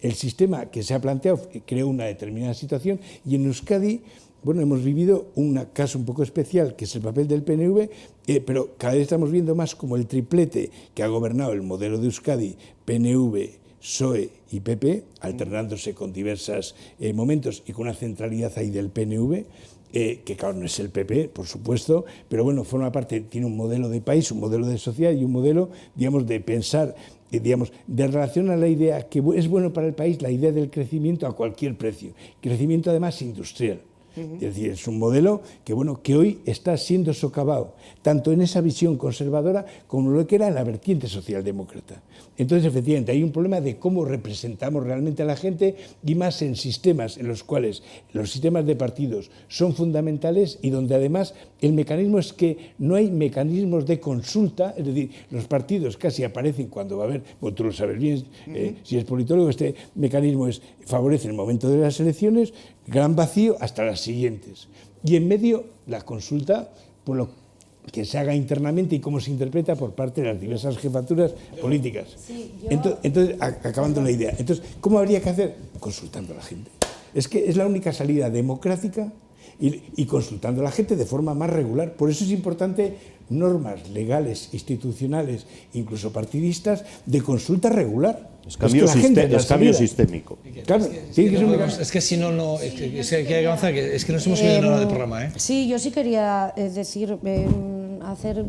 Speaker 2: El sistema que se ha planteado creó una determinada situación, y en Euskadi bueno, hemos vivido un caso un poco especial, que es el papel del PNV, pero cada vez estamos viendo más como el triplete que ha gobernado el modelo de Euskadi, PNV, PSOE y PP, alternándose con diversos momentos y con una centralidad ahí del PNV, que claro, no es el PP, por supuesto, pero bueno, forma parte, tiene un modelo de país, un modelo de sociedad y un modelo, digamos, de pensar, digamos, de relación a la idea que es bueno para el país, la idea del crecimiento a cualquier precio, crecimiento además industrial. Es decir, es un modelo que, bueno, que hoy está siendo socavado, tanto en esa visión conservadora como lo que era en la vertiente socialdemócrata. Entonces, efectivamente, hay un problema de cómo representamos realmente a la gente y más en sistemas en los cuales los sistemas de partidos son fundamentales y donde además el mecanismo es que no hay mecanismos de consulta, es decir, los partidos casi aparecen cuando va a haber, bueno, tú lo sabes bien, si es politólogo, este mecanismo favorece el momento de las elecciones, gran vacío hasta las siguientes. Y en medio, la consulta, por lo que se haga internamente y cómo se interpreta por parte de las diversas jefaturas políticas. Sí, entonces, acabando la idea, entonces, ¿cómo habría que hacer? Consultando a la gente. Es que es la única salida democrática y consultando a la gente de forma más regular. Por eso es importante normas legales, institucionales, incluso partidistas, de consulta regular.
Speaker 3: Es cambio sistémico.
Speaker 2: Claro,
Speaker 1: es que si no, es que hay que avanzar, es que nos hemos ido en hora de programa, ¿eh?
Speaker 4: Sí, yo sí quería decir, hacer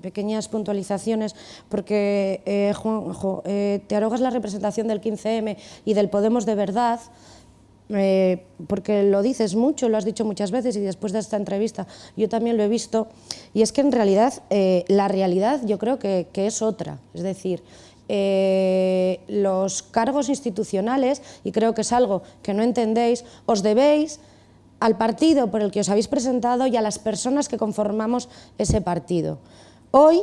Speaker 4: pequeñas puntualizaciones, porque Juanjo, te arrogas la representación del 15M y del Podemos de verdad, porque lo dices mucho, lo has dicho muchas veces y después de esta entrevista yo también lo he visto, y es que en realidad la realidad yo creo que es otra, es decir, los cargos institucionales, y creo que es algo que no entendéis, os debéis al partido por el que os habéis presentado y a las personas que conformamos ese partido. Hoy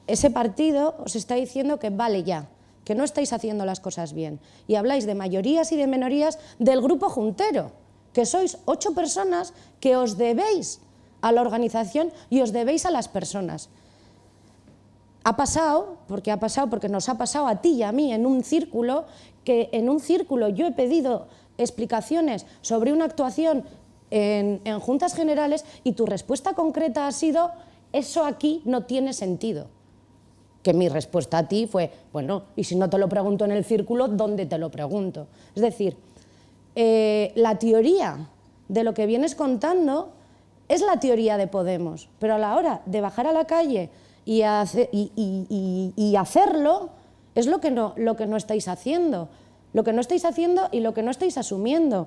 Speaker 4: ese partido os está diciendo que vale ya, que no estáis haciendo las cosas bien, y habláis de mayorías y de minorías del grupo juntero, que sois 8 personas que os debéis a la organización y os debéis a las personas. Ha pasado porque nos ha pasado a ti y a mí en un círculo, que en un círculo yo he pedido explicaciones sobre una actuación en Juntas Generales y tu respuesta concreta ha sido: eso aquí no tiene sentido. Que mi respuesta a ti fue: bueno, y si no te lo pregunto en el círculo, ¿dónde te lo pregunto? Es decir, la teoría de lo que vienes contando es la teoría de Podemos, pero a la hora de bajar a la calle y hacerlo es lo que no estáis haciendo, lo que no estáis haciendo y lo que no estáis asumiendo.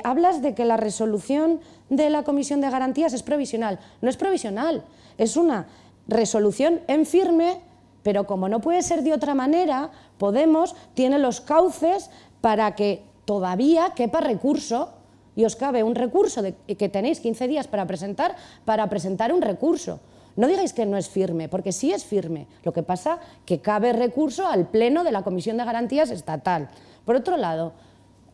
Speaker 4: Hablas de que la resolución de la Comisión de Garantías es provisional. No es provisional, es una resolución en firme, pero como no puede ser de otra manera, Podemos tiene los cauces para que todavía quepa recurso, y os cabe un recurso que tenéis 15 días para presentar un recurso. No digáis que no es firme, porque sí es firme. Lo que pasa que cabe recurso al Pleno de la Comisión de Garantías Estatal. Por otro lado,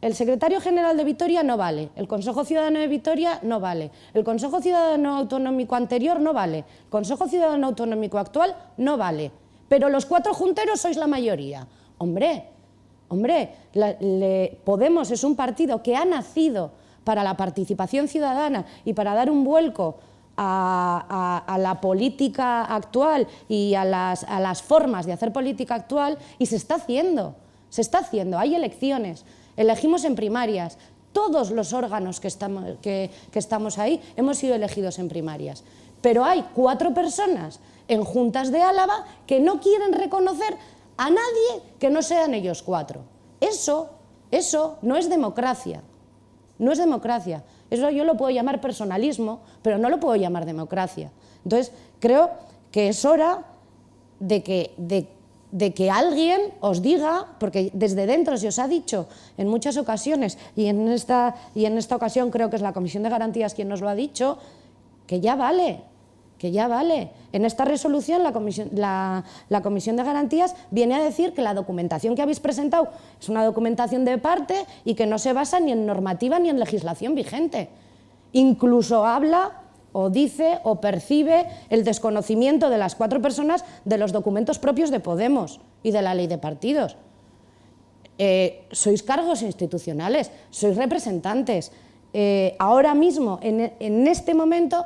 Speaker 4: el secretario general de Vitoria no vale, el Consejo Ciudadano de Vitoria no vale, el Consejo Ciudadano Autonómico anterior no vale, el Consejo Ciudadano Autonómico actual no vale, pero los 4 junteros sois la mayoría. Hombre, Podemos es un partido que ha nacido para la participación ciudadana y para dar un vuelco a la política actual y a las formas de hacer política actual, y se está haciendo, hay elecciones, elegimos en primarias, todos los órganos que estamos ahí hemos sido elegidos en primarias, pero hay 4 personas en juntas de Álava que no quieren reconocer a nadie que no sean ellos 4. Eso no es democracia. No es democracia. Eso yo lo puedo llamar personalismo, pero no lo puedo llamar democracia. Entonces, creo que es hora de que alguien os diga, porque desde dentro se os ha dicho en muchas ocasiones, y en esta ocasión creo que es la Comisión de Garantías quien nos lo ha dicho, que ya vale. En esta resolución la Comisión de Garantías viene a decir que la documentación que habéis presentado es una documentación de parte y que no se basa ni en normativa ni en legislación vigente. Incluso habla o dice o percibe el desconocimiento de las 4 personas de los documentos propios de Podemos y de la ley de partidos. Sois cargos institucionales, sois representantes. ahora mismo, en este momento,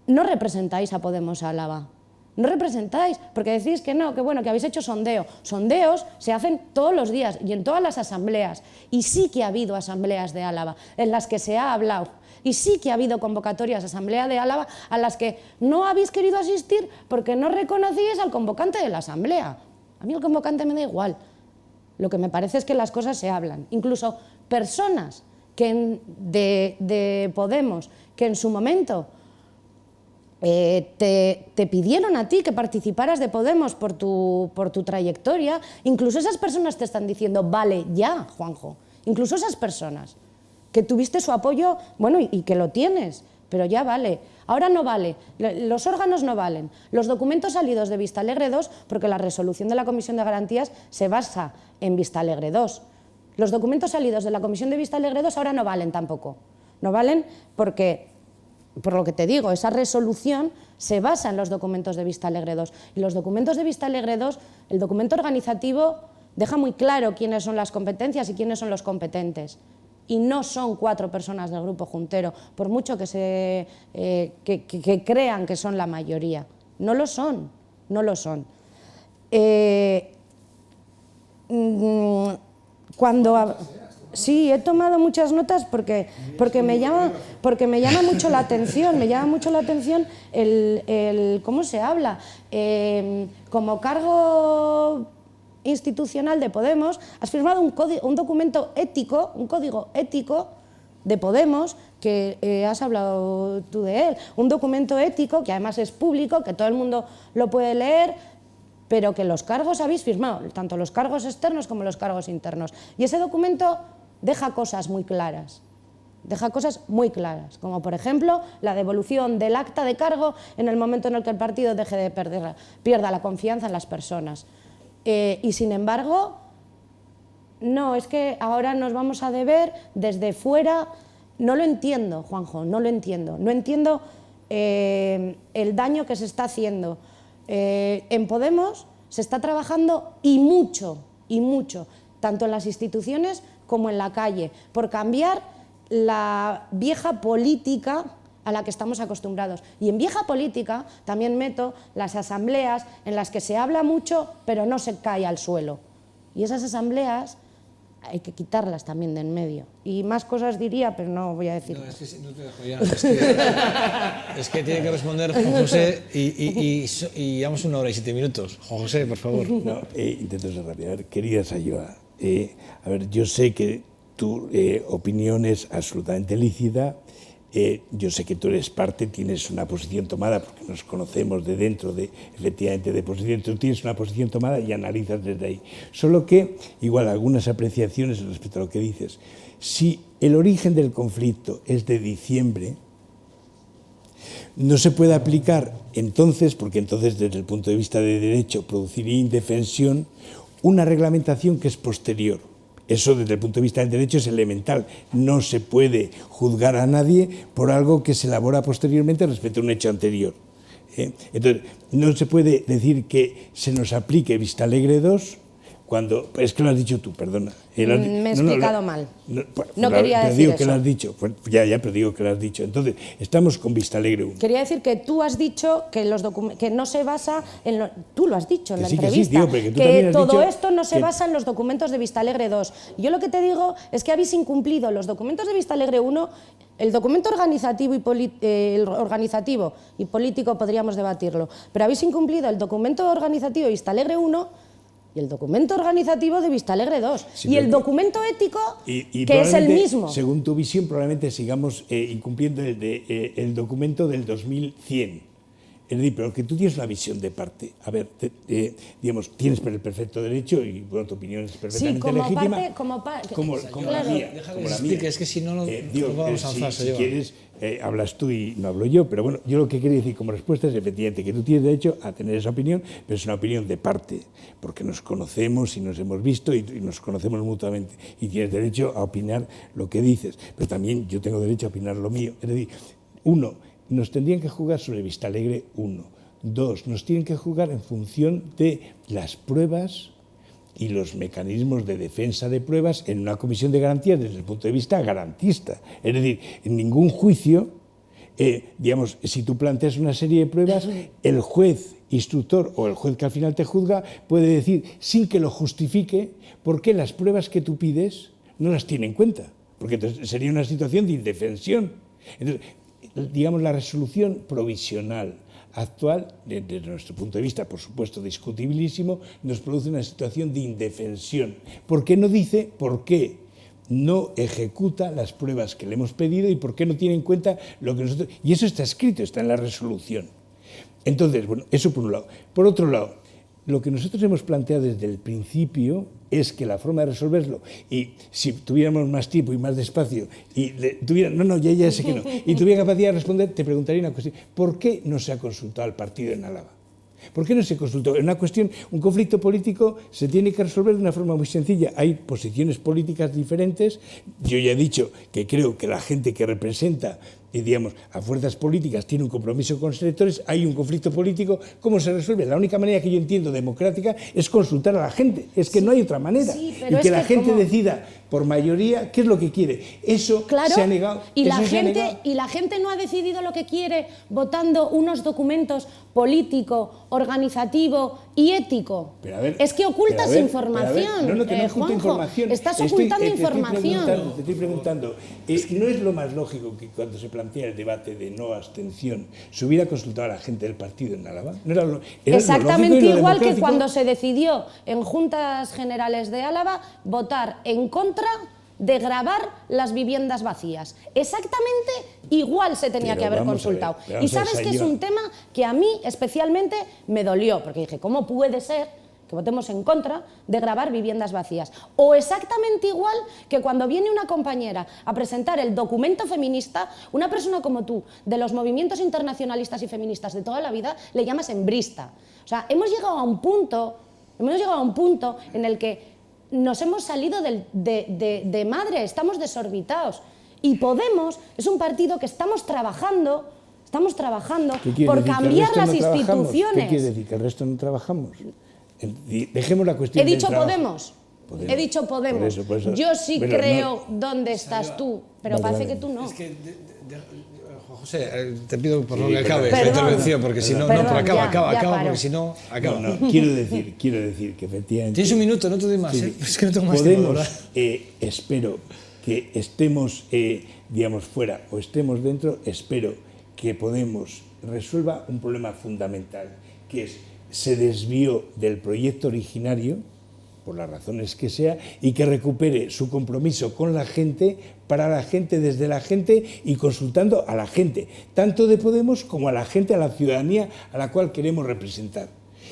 Speaker 4: no representáis a Podemos Álava. No representáis, porque decís que no, que bueno, que habéis hecho sondeo. Sondeos se hacen todos los días y en todas las asambleas. Y sí que ha habido asambleas de Álava en las que se ha hablado. Y sí que ha habido convocatorias de asamblea de Álava a las que no habéis querido asistir porque no reconocíais al convocante de la asamblea. A mí el convocante me da igual. Lo que me parece es que las cosas se hablan. Incluso personas de Podemos que en su momento te pidieron a ti que participaras de Podemos por tu trayectoria, incluso esas personas te están diciendo, vale, ya, Juanjo, incluso esas personas que tuviste su apoyo, bueno, y que lo tienes, pero ya vale. Ahora no vale, los órganos no valen, los documentos salidos de Vistalegre 2, porque la resolución de la Comisión de Garantías se basa en Vistalegre 2. Los documentos salidos de la Comisión de Vistalegre 2 ahora no valen tampoco, no valen porque, por lo que te digo, esa resolución se basa en los documentos de Vistalegre 2. Y los documentos de Vistalegre 2, el documento organizativo deja muy claro quiénes son las competencias y quiénes son los competentes. Y no son 4 personas del Grupo Juntero, por mucho que crean que son la mayoría. No lo son, no lo son. Sí, he tomado muchas notas porque me llama mucho la atención, el cómo se habla. Como cargo institucional de Podemos, has firmado un documento ético, un código ético de Podemos, que has hablado tú de él, un documento ético que además es público, que todo el mundo lo puede leer, pero que los cargos habéis firmado, tanto los cargos externos como los cargos internos. Y ese documento deja cosas muy claras, como por ejemplo la devolución del acta de cargo en el momento en el que el partido pierda la confianza en las personas. Y sin embargo, no, es que ahora nos vamos a deber desde fuera. No lo entiendo, Juanjo, no lo entiendo. No entiendo el daño que se está haciendo. En Podemos se está trabajando y mucho, tanto en las instituciones como en la calle, por cambiar la vieja política a la que estamos acostumbrados. Y en vieja política también meto las asambleas en las que se habla mucho pero no se cae al suelo. Y esas asambleas hay que quitarlas también de en medio. Y más cosas diría, pero no voy a decir.
Speaker 1: No, es que no te dejo ya. Es que tiene que responder Juan José y llevamos 1 hora y 7 minutos. Juan José, por favor.
Speaker 2: No, intento ser rápido. A ver, querida Sayoa, a ver, yo sé que tu opinión es absolutamente lícita. Yo sé que tú eres parte, tienes una posición tomada, porque nos conocemos de dentro, efectivamente, de posición. Tú tienes una posición tomada y analizas desde ahí. Solo que, igual, algunas apreciaciones respecto a lo que dices. Si el origen del conflicto es de diciembre, no se puede aplicar entonces, porque entonces, desde el punto de vista de derecho, produciría indefensión, una reglamentación que es posterior. Eso, desde el punto de vista del derecho, es elemental. No se puede juzgar a nadie por algo que se elabora posteriormente respecto a un hecho anterior. Entonces, no se puede decir que se nos aplique Vistalegre 2 cuando... Es que lo has dicho tú, perdona.
Speaker 4: Me he explicado mal. No quería decir
Speaker 2: digo
Speaker 4: eso.
Speaker 2: Que lo has dicho. Pues ya, pero digo que lo has dicho. Entonces, estamos con Vistalegre 1.
Speaker 4: Quería decir que tú has dicho que que no se basa en... Tú lo has dicho en la entrevista.
Speaker 2: Que sí, digo, pero que tú también has
Speaker 4: todo
Speaker 2: dicho
Speaker 4: esto no se basa en los documentos de Vistalegre 2. Yo lo que te digo es que habéis incumplido los documentos de Vistalegre 1, el documento organizativo y político podríamos debatirlo, pero habéis incumplido el documento organizativo de Vistalegre 1 y el documento organizativo de Vistalegre 2. Sí, y el documento ético, que es el mismo.
Speaker 2: Según tu visión, probablemente sigamos incumpliendo el documento del 2100. Es decir, pero que tú tienes una visión de parte. A ver, digamos, tienes el perfecto derecho y, bueno, tu opinión es perfectamente legítima.
Speaker 4: Como
Speaker 2: la mía.
Speaker 1: Déjame explique, es que si no, no vamos a avanzar.
Speaker 2: Si quieres, hablas tú y no hablo yo, pero bueno, yo lo que quería decir como respuesta es efectivamente que tú tienes derecho a tener esa opinión, pero es una opinión de parte, porque nos conocemos y nos hemos visto y nos conocemos mutuamente, y tienes derecho a opinar lo que dices, pero también yo tengo derecho a opinar lo mío. Es decir, nos tendrían que juzgar sobre Vistalegre 1. 2, nos tienen que juzgar en función de las pruebas y los mecanismos de defensa de pruebas en una comisión de garantías desde el punto de vista garantista. Es decir, en ningún juicio, digamos, si tú planteas una serie de pruebas, el juez instructor o el juez que al final te juzga puede decir, sin que lo justifique, por qué las pruebas que tú pides no las tiene en cuenta, porque entonces sería una situación de indefensión. Entonces, digamos, la resolución provisional actual, desde nuestro punto de vista, por supuesto, discutibilísimo, nos produce una situación de indefensión. ¿Por qué no dice por qué no ejecuta las pruebas que le hemos pedido y por qué no tiene en cuenta lo que nosotros... Y eso está escrito, está en la resolución. Entonces, bueno, eso por un lado. Por otro lado, lo que nosotros hemos planteado desde el principio es que la forma de resolverlo, y si tuviéramos más tiempo y más despacio, y tuviera, ya sé que no, y tuviera capacidad de responder, te preguntaría una cuestión: ¿por qué no se ha consultado al partido en Álava? ¿Por qué no se consultó? En una cuestión, un conflicto político se tiene que resolver de una forma muy sencilla. Hay posiciones políticas diferentes. Yo ya he dicho que creo que la gente que representa, digamos, a fuerzas políticas tiene un compromiso con los electores. Hay un conflicto político. ¿Cómo se resuelve? La única manera que yo entiendo democrática es consultar a la gente. Es que no hay otra manera.
Speaker 4: Sí,
Speaker 2: y que la gente decida por mayoría qué es lo que quiere. Eso se ha negado.
Speaker 4: Y la gente no ha decidido lo que quiere votando unos documentos político, organizativo y ético. Es que ocultas información.
Speaker 2: No oculto información.
Speaker 4: Estás ocultando información.
Speaker 2: Te estoy preguntando, ¿no es lo más lógico que cuando se plantea el debate de no abstención se hubiera consultado a la gente del partido en Álava? ¿No era
Speaker 4: exactamente
Speaker 2: lo
Speaker 4: igual que cuando se decidió en Juntas Generales de Álava votar en contra de gravar las viviendas vacías. Exactamente igual se tenía que haber consultado. Y sabes que es un tema que a mí especialmente me dolió, porque dije, ¿cómo puede ser que votemos en contra de gravar viviendas vacías? O exactamente igual que cuando viene una compañera a presentar el documento feminista, una persona como tú, de los movimientos internacionalistas y feministas de toda la vida, le llamas hembrista. O sea, hemos llegado a un punto en el que nos hemos salido de madre, estamos desorbitados. Y Podemos es un partido que estamos trabajando por cambiar las instituciones.
Speaker 2: ¿Qué quiere decir? ¿Que el resto no trabajamos? Dejemos la cuestión
Speaker 4: del trabajo. He dicho Podemos. Por eso. Yo sí creo dónde estás tú, pero parece que tú no.
Speaker 1: Es que, José, te pido por favor que acabes la intervención, porque si no, acaba, porque si no, acaba.
Speaker 2: Quiero decir que efectivamente...
Speaker 1: Tienes un minuto, no te doy más,
Speaker 2: sí,
Speaker 1: es que no tengo más tiempo.
Speaker 2: Espero que estemos, digamos, fuera o estemos dentro, espero que Podemos resuelva un problema fundamental, que es, se desvió del proyecto originario, por las razones que sea, y que recupere su compromiso con la gente, para la gente, desde la gente y consultando a la gente, tanto de Podemos como a la gente, a la ciudadanía a la cual queremos representar.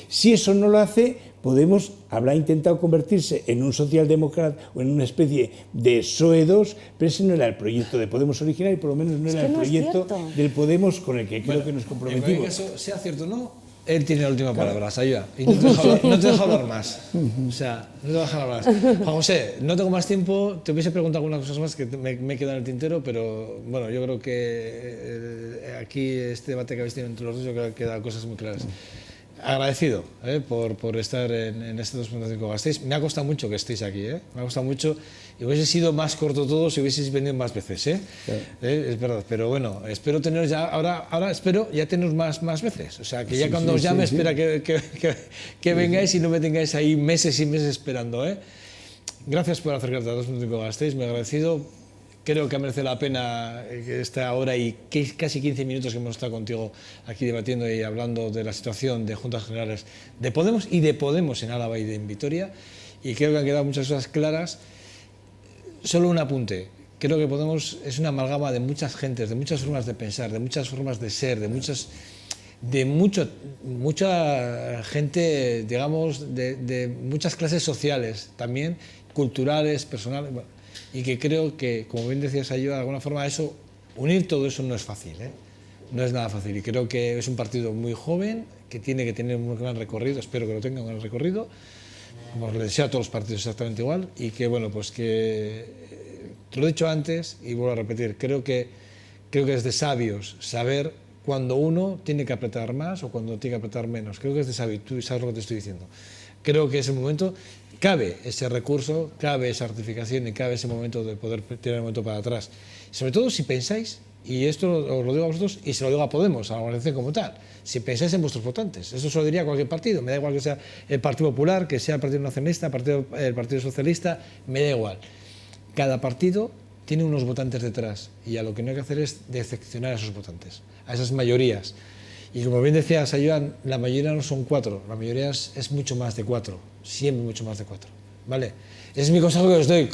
Speaker 2: Si eso no lo hace, Podemos habrá intentado convertirse en un socialdemócrata o en una especie de PSOE 2, pero ese no era el proyecto de Podemos original y por lo menos no era el proyecto del Podemos con el que creo que nos comprometimos.
Speaker 1: En cualquier caso, sea cierto o no, él tiene la última palabra, Sayua, y no te dejo hablar más. O sea, no te dejo hablar más. Juan José, no tengo más tiempo, te hubiese preguntado algunas cosas más que me he quedado en el tintero, pero bueno, yo creo que aquí este debate que habéis tenido entre los dos, yo creo que han quedado cosas muy claras. Agradecido por estar en este 2.5 Gasteiz. Me ha costado mucho que estéis aquí, me ha costado mucho. Y hubiese sido más corto todo si hubieseis venido más veces, Sí. Es verdad, pero bueno, espero teneros ya, ahora espero ya teneros más veces. O sea, que ya cuando os llame espera que vengáis y no me tengáis ahí meses y meses esperando, Gracias por acercarte a 2.5 Gasteiz, me he agradecido. Creo que merece la pena esta hora y casi 15 minutos que hemos estado contigo aquí debatiendo y hablando de la situación de Juntas Generales de Podemos y de Podemos en Álava y en Vitoria. Y creo que han quedado muchas cosas claras. Solo un apunte. Creo que Podemos es una amalgama de muchas gentes, de muchas formas de pensar, de muchas formas de ser, de mucha gente, digamos, de muchas clases sociales también, culturales, personales. Bueno, y que creo que, como bien decías yo, de alguna forma eso, unir todo eso no es fácil, no es nada fácil. Y creo que es un partido muy joven, que tiene que tener un gran recorrido, espero que lo tenga un gran recorrido, como le deseo a todos los partidos exactamente igual, y que, bueno, pues que, te lo he dicho antes y vuelvo a repetir, creo que es de sabios saber cuando uno tiene que apretar más o cuando tiene que apretar menos. Creo que es de sabio, tú sabes lo que te estoy diciendo. Creo que es el momento, cabe ese recurso, cabe esa rectificación y cabe ese momento de poder tirar el momento para atrás. Sobre todo si pensáis, y esto os lo digo a vosotros y se lo digo a Podemos, a la organización como tal, si pensáis en vuestros votantes. Eso se lo diría a cualquier partido, me da igual que sea el Partido Popular, que sea el Partido Nacionalista, el Partido Socialista, me da igual. Cada partido tiene unos votantes detrás y a lo que no hay que hacer es decepcionar a esos votantes, a esas mayorías. Y como bien decía Sayuan, la mayoría no son 4, la mayoría es mucho más de 4, siempre mucho más de 4, ¿vale? Ese es mi consejo que os doy.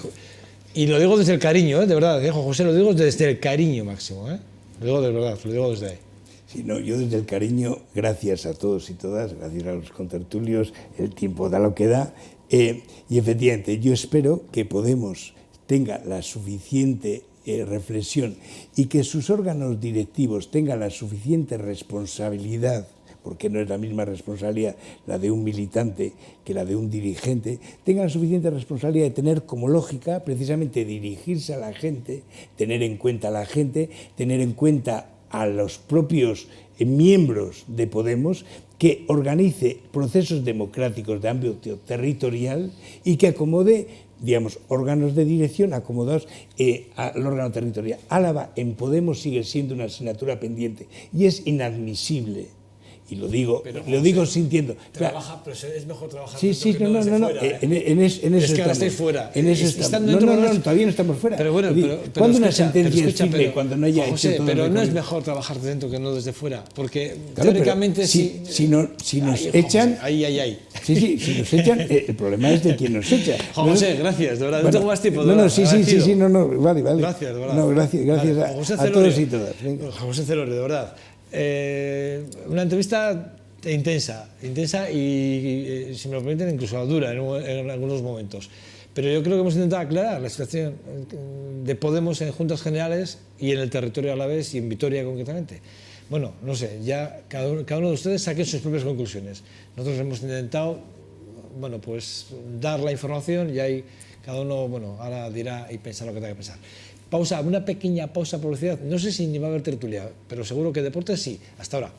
Speaker 1: Y lo digo desde el cariño, de verdad, José, lo digo desde el cariño máximo, lo digo de verdad, lo digo desde ahí.
Speaker 2: Sí, no, yo desde el cariño, gracias a todos y todas, gracias a los contertulios, el tiempo da lo que da, y efectivamente yo espero que Podemos tenga la suficiente reflexión y que sus órganos directivos tengan la suficiente responsabilidad, porque no es la misma responsabilidad la de un militante que la de un dirigente, tengan la suficiente responsabilidad de tener como lógica precisamente dirigirse a la gente, tener en cuenta a la gente, tener en cuenta a los propios miembros de Podemos, que organice procesos democráticos de ámbito territorial y que acomode, digamos, órganos de dirección acomodados al órgano territorial. Álava en Podemos sigue siendo una asignatura pendiente y es inadmisible. Y lo digo, sintiendo.
Speaker 1: Trabaja, pero es mejor trabajar
Speaker 2: sí,
Speaker 1: que
Speaker 2: no,
Speaker 1: fuera.
Speaker 2: En eso
Speaker 1: es que ahora estáis fuera.
Speaker 2: En eso estamos. No, todavía no estamos fuera.
Speaker 1: Pero bueno,
Speaker 2: ¿cuándo una sentencia es firme cuando no haya
Speaker 1: José,
Speaker 2: hecho todo
Speaker 1: pero
Speaker 2: el
Speaker 1: no es
Speaker 2: recorrido?
Speaker 1: mejor trabajar dentro que no desde fuera, porque
Speaker 2: Claro,
Speaker 1: teóricamente
Speaker 2: si nos echan...
Speaker 1: Ay.
Speaker 2: Sí, si nos echan, el problema es de quién nos echa.
Speaker 1: José, gracias, de verdad, no tengo más tiempo.
Speaker 2: Sí, vale.
Speaker 1: Gracias, de verdad.
Speaker 2: No, gracias a todos y todas. Venga.
Speaker 1: José Celorio, de verdad. Una entrevista intensa y si me lo permiten, incluso dura en algunos momentos. Pero yo creo que hemos intentado aclarar la situación de Podemos en Juntas Generales y en el territorio alavés y en Vitoria concretamente. Bueno, no sé, ya cada uno de ustedes saquen sus propias conclusiones. Nosotros hemos intentado, bueno, pues dar la información y ahí cada uno, bueno, ahora dirá y pensará lo que tenga que pensar. Pausa, una pequeña pausa publicidad. No sé si ni va a haber tertulia, pero seguro que deportes sí. Hasta ahora.